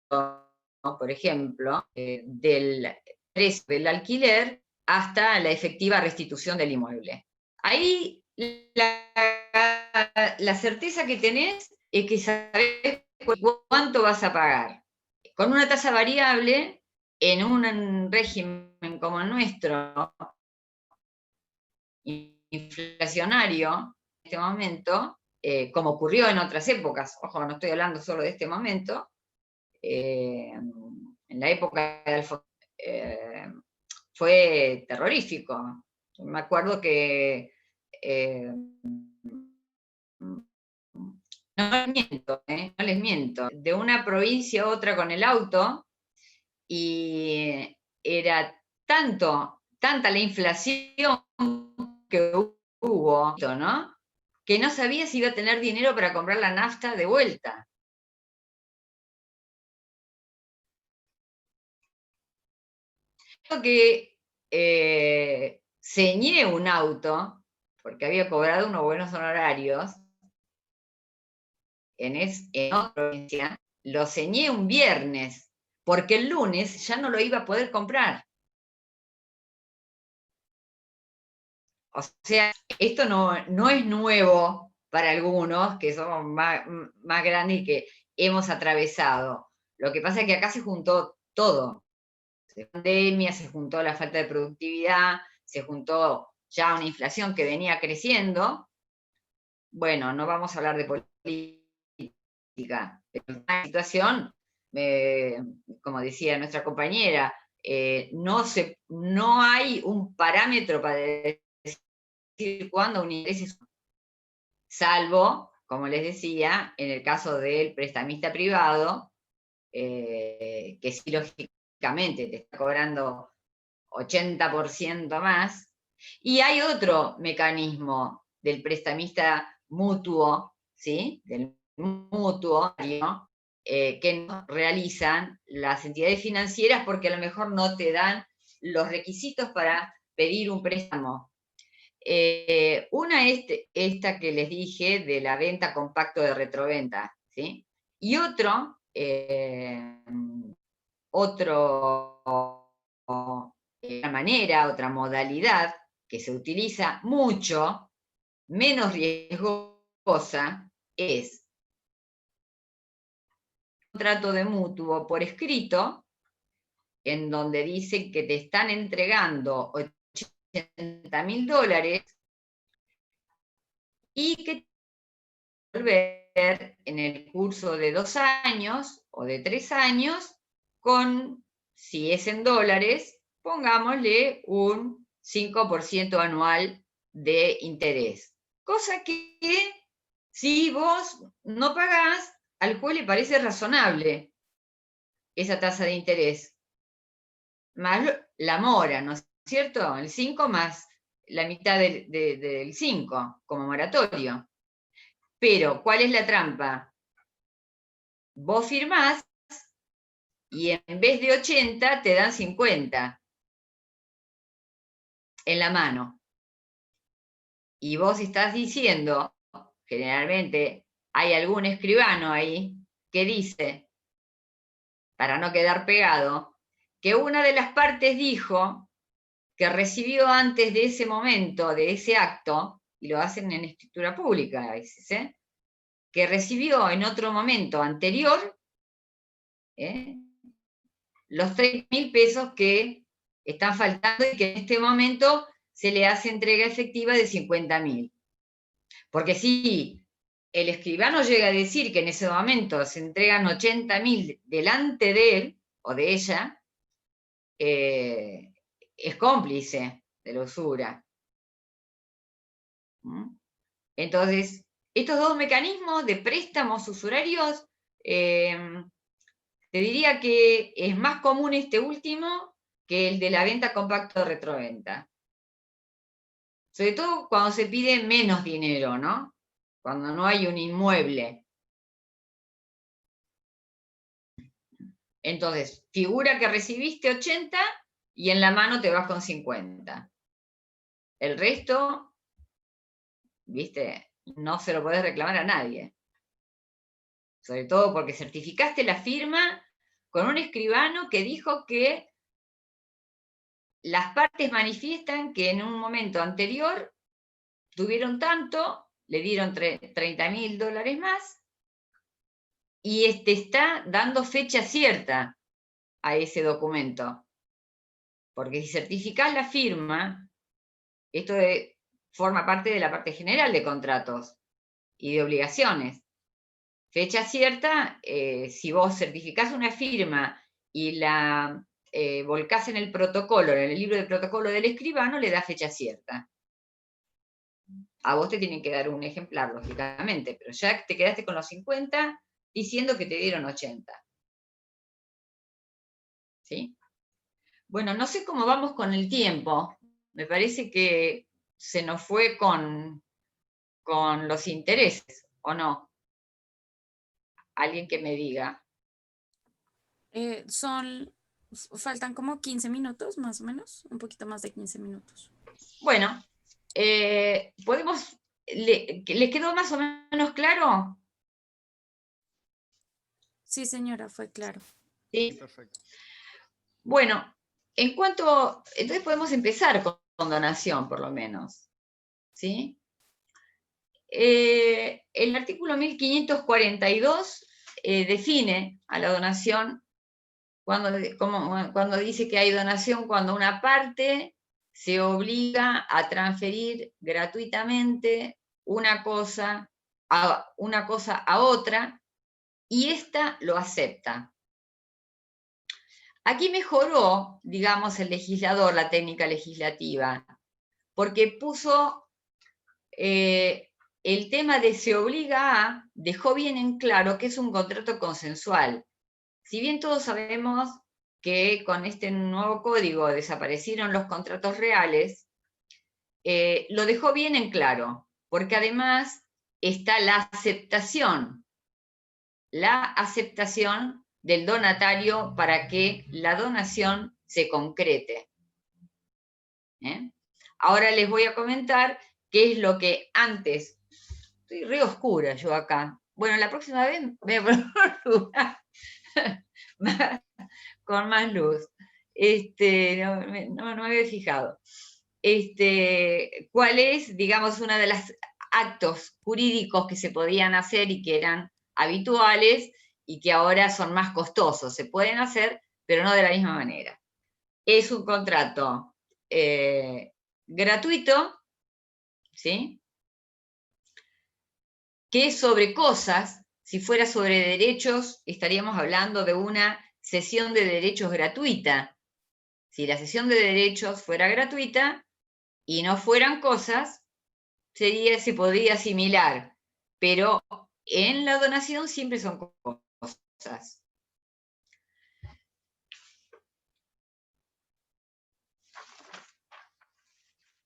por ejemplo, del precio del alquiler hasta la efectiva restitución del inmueble. Ahí la certeza que tenés es que sabés cuánto vas a pagar. Con una tasa variable, en un régimen como el nuestro, inflacionario, en este momento, como ocurrió en otras épocas, ojo, no estoy hablando solo de este momento, en la época de Alfonso, fue terrorífico. Me acuerdo que no les miento, de una provincia a otra con el auto, y era tanta la inflación que hubo, ¿no? Que no sabía si iba a tener dinero para comprar la nafta de vuelta. Creo que ceñé un auto, porque había cobrado unos buenos honorarios, en otra provincia, lo ceñé un viernes, porque el lunes ya no lo iba a poder comprar. O sea, esto no es nuevo para algunos que somos más grandes y que hemos atravesado. Lo que pasa es que acá se juntó todo. La pandemia, se juntó la falta de productividad, se juntó ya una inflación que venía creciendo. Bueno, no vamos a hablar de política, pero la situación, como decía nuestra compañera, no hay un parámetro para decir cuándo un interés es, salvo, como les decía, en el caso del prestamista privado, que sí, lógicamente, te está cobrando 80% más. Y hay otro mecanismo del prestamista mutuo, ¿sí? Del mutuo, que no realizan las entidades financieras porque a lo mejor no te dan los requisitos para pedir un préstamo. Una es esta que les dije de la venta con pacto de retroventa, ¿sí? Y otra manera, otra modalidad que se utiliza mucho, menos riesgosa, es un contrato de mutuo por escrito, en donde dicen que te están entregando $80.000 y que volver en el curso de 2 años o de 3 años con, si es en dólares, pongámosle un 5% anual de interés. Cosa que si vos no pagás, al juez le parece razonable esa tasa de interés. Más la mora, ¿no es cierto? El 5 más la mitad del 5 como moratorio. Pero, ¿cuál es la trampa? Vos firmás y en vez de 80 te dan 50 en la mano. Y vos estás diciendo, generalmente hay algún escribano ahí que dice, para no quedar pegado, que una de las partes dijo que recibió antes de ese momento, de ese acto, y lo hacen en escritura pública a veces, que recibió en otro momento anterior los 30.000 pesos que están faltando y que en este momento se le hace entrega efectiva de 50.000. Porque si el escribano llega a decir que en ese momento se entregan 80.000 delante de él o de ella, es cómplice de la usura. Entonces, estos dos mecanismos de préstamos usurarios, te diría que es más común este último que el de la venta con pacto de retroventa. Sobre todo cuando se pide menos dinero, ¿no? Cuando no hay un inmueble. Entonces, figura que recibiste 80 y en la mano te vas con 50. El resto, viste, no se lo podés reclamar a nadie. Sobre todo porque certificaste la firma con un escribano que dijo que las partes manifiestan que en un momento anterior tuvieron tanto, le dieron $30.000 más, y está dando fecha cierta a ese documento. Porque si certificás la firma, esto forma parte de la parte general de contratos y de obligaciones. Fecha cierta, si vos certificás una firma y la volcás en el protocolo, en el libro de protocolo del escribano, le da fecha cierta. A vos te tienen que dar un ejemplar, lógicamente, pero ya te quedaste con los 50 diciendo que te dieron 80. ¿Sí? Bueno, no sé cómo vamos con el tiempo. Me parece que se nos fue con los intereses, ¿o no? Alguien que me diga. Faltan como 15 minutos, más o menos, un poquito más de 15 minutos. Bueno, ¿les quedó más o menos claro? Sí, señora, fue claro. ¿Sí? Perfecto. Bueno, entonces podemos empezar con donación, por lo menos. ¿Sí? El artículo 1542 define a la donación cuando dice que hay donación cuando una parte se obliga a transferir gratuitamente una cosa a otra y ésta lo acepta. Aquí mejoró, digamos, el legislador la técnica legislativa, porque puso el tema de se obliga a, dejó bien en claro que es un contrato consensual. Si bien todos sabemos que con este nuevo código desaparecieron los contratos reales, lo dejó bien en claro, porque además está la aceptación del donatario para que la donación se concrete. Ahora les voy a comentar qué es lo que antes, estoy re oscura yo acá, bueno, la próxima vez voy a poner un lugar con más luz. No me había fijado. ¿Cuál es, digamos, uno de los actos jurídicos que se podían hacer y que eran habituales y que ahora son más costosos? Se pueden hacer, pero no de la misma manera. Es un contrato gratuito, ¿sí? Que es sobre cosas. Si fuera sobre derechos, estaríamos hablando de una cesión de derechos gratuita. Si la cesión de derechos fuera gratuita y no fueran cosas, se podría asimilar, pero en la donación siempre son cosas.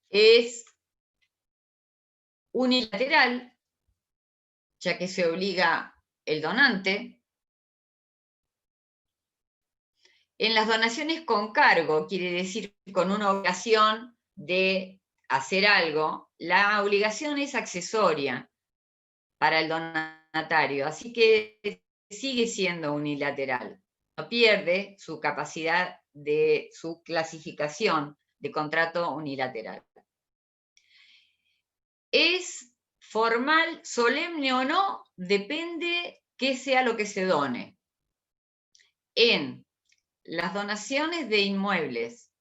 Es unilateral, ya que se obliga el donante. En las donaciones con cargo, quiere decir con una obligación de hacer algo, la obligación es accesoria para el donatario, así que sigue siendo unilateral. No pierde su capacidad de su clasificación de contrato unilateral. ¿Es formal, solemne o no? Depende qué sea lo que se done. En las donaciones de inmuebles,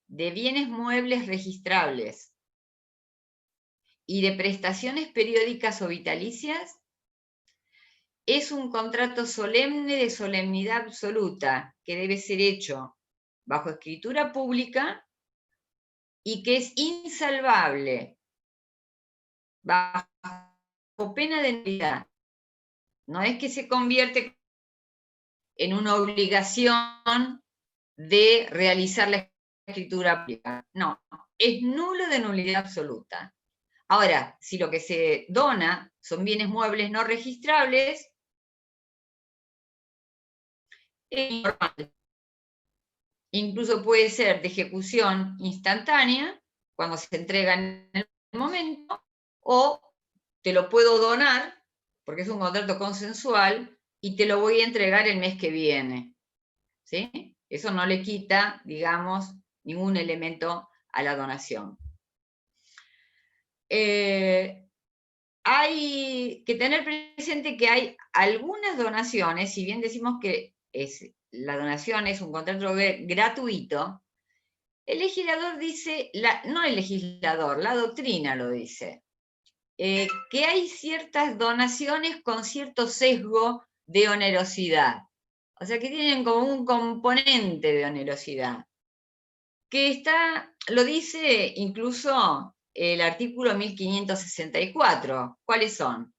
de bienes muebles registrables y de prestaciones periódicas o vitalicias, es un contrato solemne de solemnidad absoluta que debe ser hecho bajo escritura pública y que es insalvable bajo pena de nulidad. No es que se convierte en una obligación de realizar la escritura pública. No, es nulo de nulidad absoluta. Ahora, si lo que se dona son bienes muebles no registrables, es normal. Incluso puede ser de ejecución instantánea, cuando se entrega en el momento, o te lo puedo donar, porque es un contrato consensual, y te lo voy a entregar el mes que viene. ¿Sí? Eso no le quita, digamos, ningún elemento a la donación. Hay que tener presente que hay algunas donaciones, si bien decimos que la donación es un contrato gratuito, el legislador dice, no el legislador, la doctrina lo dice, que hay ciertas donaciones con cierto sesgo de onerosidad. O sea, que tienen como un componente de onerosidad, que lo dice incluso el artículo 1564. ¿Cuáles son?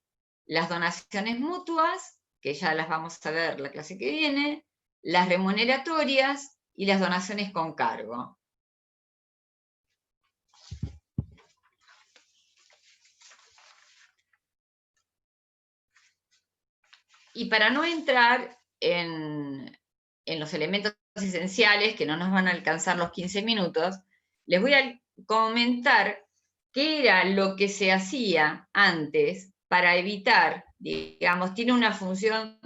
Las donaciones mutuas, que ya las vamos a ver la clase que viene, las remuneratorias y las donaciones con cargo. Y para no entrar en los elementos esenciales, que no nos van a alcanzar los 15 minutos, les voy a comentar qué era lo que se hacía antes para evitar, digamos, tiene una función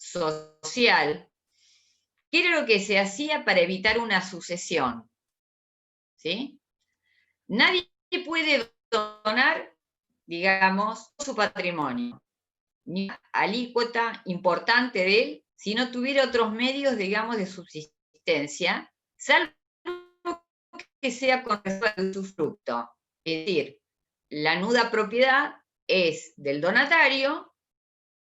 social, ¿qué era lo que se hacía para evitar una sucesión? ¿Sí? Nadie puede donar, digamos, su patrimonio, ni una alícuota importante de él, si no tuviera otros medios, digamos, de subsistencia, salvo que sea con reserva de usufructo. Es decir, la nuda propiedad es del donatario,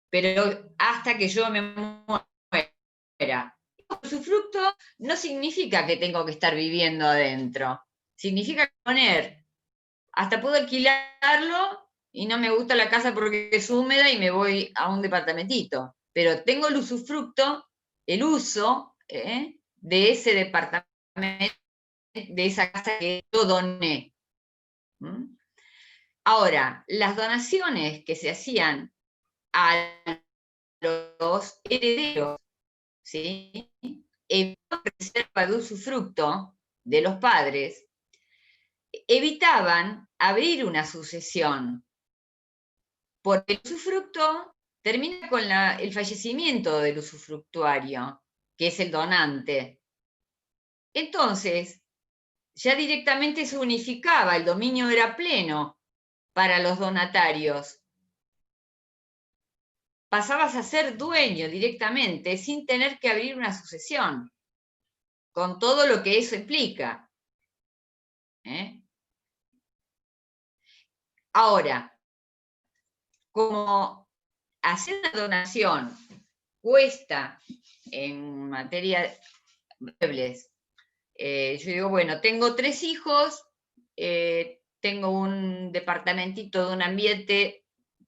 pero hasta que yo me muera. Usufructo no significa que tengo que estar viviendo adentro. Significa poner, hasta puedo alquilarlo y no me gusta la casa porque es húmeda y me voy a un departamentito. Pero tengo el usufructo, el uso de ese departamento, de esa casa que yo doné. ¿Mm? Ahora, las donaciones que se hacían a los herederos, ¿sí? En reserva de usufructo de los padres, evitaban abrir una sucesión, porque el usufructo termina con el fallecimiento del usufructuario, que es el donante. Entonces, ya directamente se unificaba, el dominio era pleno para los donatarios. Pasabas a ser dueño directamente sin tener que abrir una sucesión, con todo lo que eso implica. Ahora, como hacer una donación cuesta en materia de muebles, yo digo, bueno, tengo 3 hijos, tengo un departamentito de un ambiente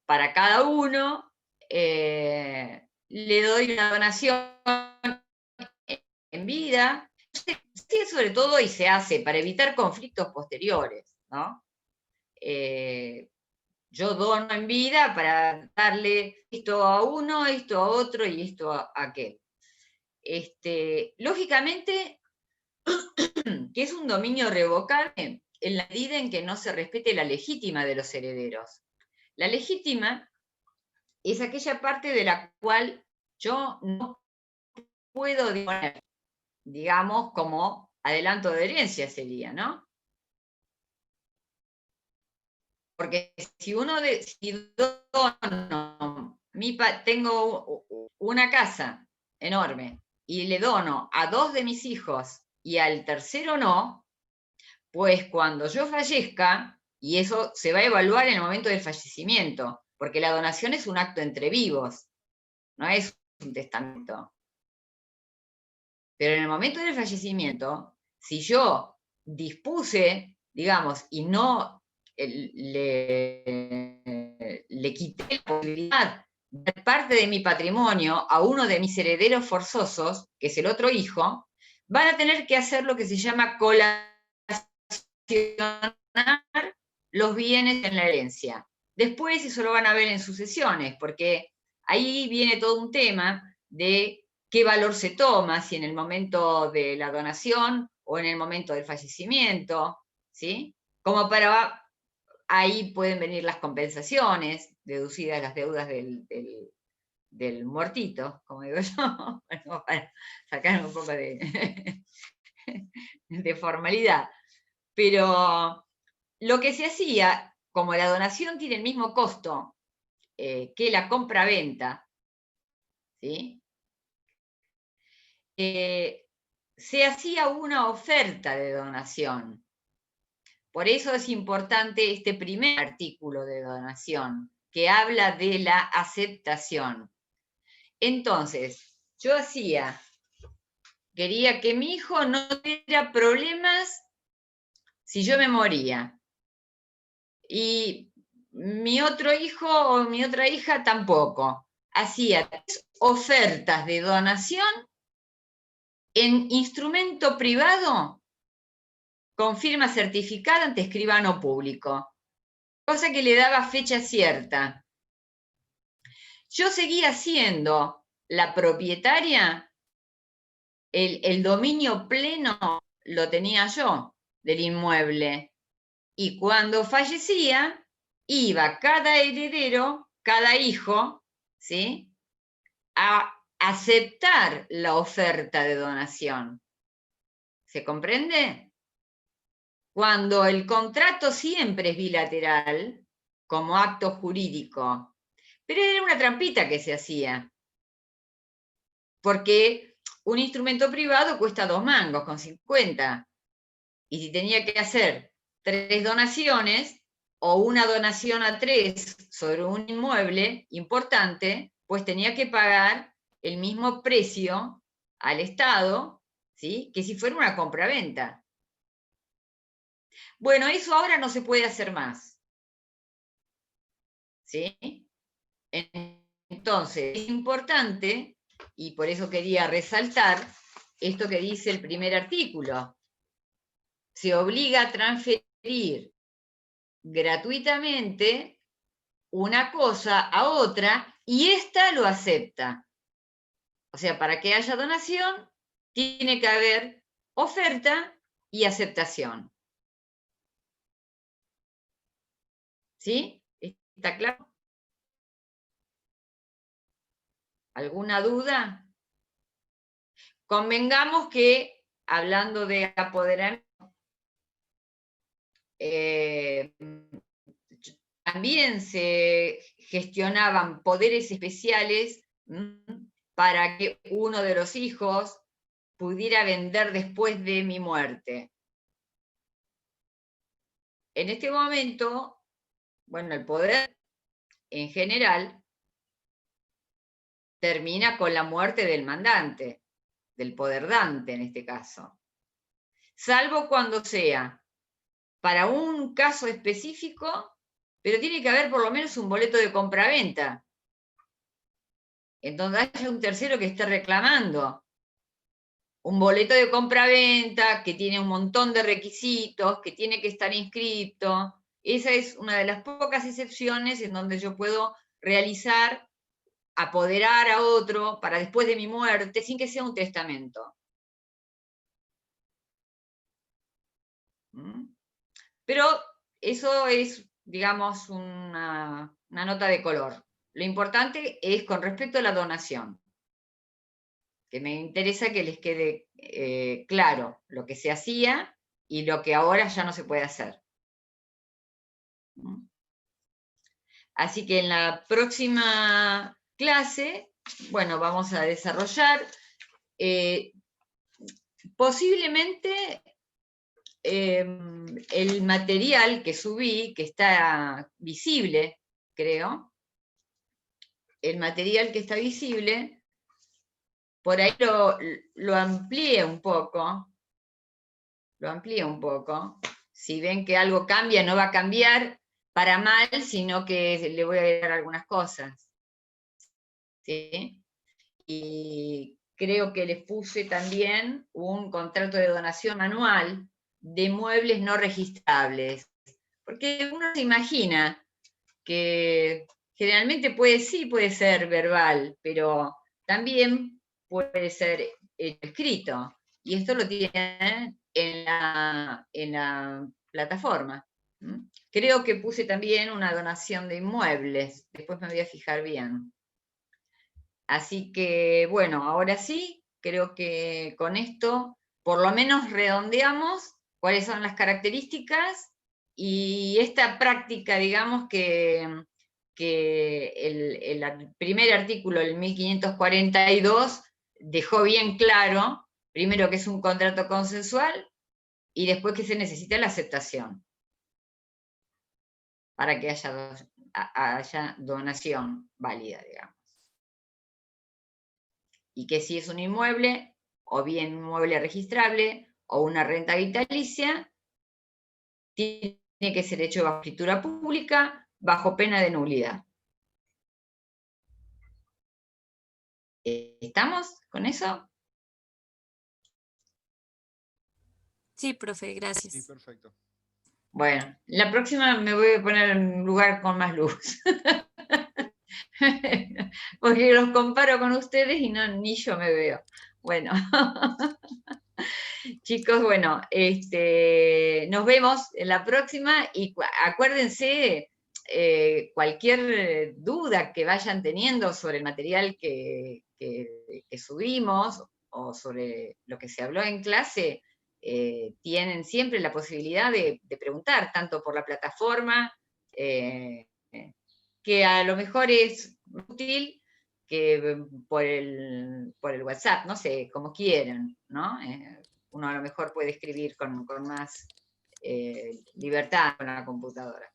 para cada uno, le doy una donación en vida, sí, sobre todo, y se hace para evitar conflictos posteriores, ¿no? Yo dono en vida para darle esto a uno, esto a otro y esto a aquel. Lógicamente, que es un dominio revocable en la medida en que no se respete la legítima de los herederos. La legítima es aquella parte de la cual yo no puedo disponer, digamos, como adelanto de herencia sería, ¿no? Porque si dono, tengo una casa enorme y le dono a 2 de mis hijos y al tercero no, pues cuando yo fallezca, y eso se va a evaluar en el momento del fallecimiento, porque la donación es un acto entre vivos, no es un testamento. Pero en el momento del fallecimiento, si yo dispuse, digamos, y no le quité la posibilidad de parte de mi patrimonio a uno de mis herederos forzosos, que es el otro hijo, van a tener que hacer lo que se llama colacionar los bienes en la herencia. Después eso lo van a ver en sucesiones, porque ahí viene todo un tema de qué valor se toma, si en el momento de la donación o en el momento del fallecimiento, ¿sí? Como para ahí pueden venir las compensaciones, deducidas las deudas del muertito, como digo yo, bueno, para sacar un poco de formalidad. Pero lo que se hacía, como la donación tiene el mismo costo que la compra-venta, ¿sí? Se hacía una oferta de donación. Por eso es importante este primer artículo de donación, que habla de la aceptación. Entonces, yo quería que mi hijo no tuviera problemas si yo me moría. Y mi otro hijo o mi otra hija tampoco. Hacía 3 ofertas de donación en instrumento privado con firma certificada ante escribano público, cosa que le daba fecha cierta. Yo seguía siendo la propietaria, el dominio pleno lo tenía yo del inmueble, y cuando fallecía, iba cada heredero, cada hijo, ¿sí?, a aceptar la oferta de donación. ¿Se comprende? Cuando el contrato siempre es bilateral, como acto jurídico, pero era una trampita que se hacía, porque un instrumento privado cuesta 2 mangos con 50, y si tenía que hacer 3 donaciones, o una donación a 3 sobre un inmueble importante, pues tenía que pagar el mismo precio al Estado, ¿sí?, que si fuera una compraventa. Bueno, eso ahora no se puede hacer más, ¿sí? Entonces, es importante, y por eso quería resaltar esto que dice el primer artículo. Se obliga a transferir gratuitamente una cosa a otra y ésta lo acepta. O sea, para que haya donación, tiene que haber oferta y aceptación. ¿Sí? ¿Está claro? ¿Alguna duda? Convengamos que, hablando de apoderamiento, también se gestionaban poderes especiales para que uno de los hijos pudiera vender después de mi muerte. En este momento, bueno, el poder en general termina con la muerte del mandante, del poderdante en este caso. Salvo cuando sea para un caso específico, pero tiene que haber por lo menos un boleto de compraventa, en donde haya un tercero que esté reclamando. Un boleto de compraventa que tiene un montón de requisitos, que tiene que estar inscrito. Esa es una de las pocas excepciones en donde yo puedo realizar, apoderar a otro para después de mi muerte, sin que sea un testamento. Pero eso es, digamos, una nota de color. Lo importante es con respecto a la donación, que me interesa que les quede claro lo que se hacía y lo que ahora ya no se puede hacer. Así que en la próxima clase, bueno, vamos a desarrollar posiblemente el material que subí, que está visible, creo, el material que está visible, por ahí lo amplíe un poco, si ven que algo cambia, no va a cambiar para mal, sino que le voy a agregar algunas cosas, ¿sí? Y creo que les puse también un contrato de donación anual de muebles no registrables, porque uno se imagina que generalmente puede ser verbal, pero también puede ser escrito, y esto lo tienen en la plataforma. Creo que puse también una donación de inmuebles, después me voy a fijar bien. Así que, bueno, ahora sí, creo que con esto por lo menos redondeamos cuáles son las características y esta práctica, digamos, que el primer artículo, el 1542, dejó bien claro, primero que es un contrato consensual y después que se necesita la aceptación para que haya donación válida, digamos. Y que si es un inmueble, o bien un inmueble registrable, o una renta vitalicia, tiene que ser hecho bajo escritura pública, bajo pena de nulidad. ¿Estamos con eso? Sí, profe, gracias. Sí, perfecto. Bueno, la próxima me voy a poner en un lugar con más luz. Porque los comparo con ustedes y ni yo me veo. Bueno. Chicos, bueno, nos vemos en la próxima y acuérdense cualquier duda que vayan teniendo sobre el material que que subimos o sobre lo que se habló en clase, tienen siempre la posibilidad de preguntar, tanto por la plataforma, que a lo mejor es útil que por el WhatsApp, no sé, como quieran, ¿no? Uno a lo mejor puede escribir con más libertad con la computadora.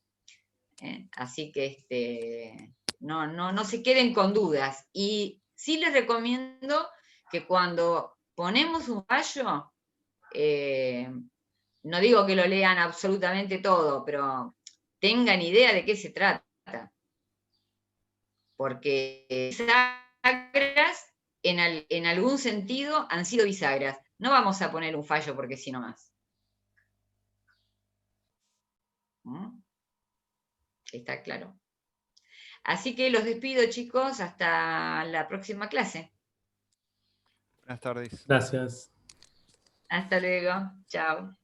Así que no se queden con dudas. Y sí les recomiendo que cuando ponemos un fallo, no digo que lo lean absolutamente todo, pero tengan idea de qué se trata. Porque bisagras, en algún sentido, han sido bisagras. No vamos a poner un fallo porque sí nomás. Está claro. Así que los despido, chicos, hasta la próxima clase. Buenas tardes. Gracias. Hasta luego. Chao.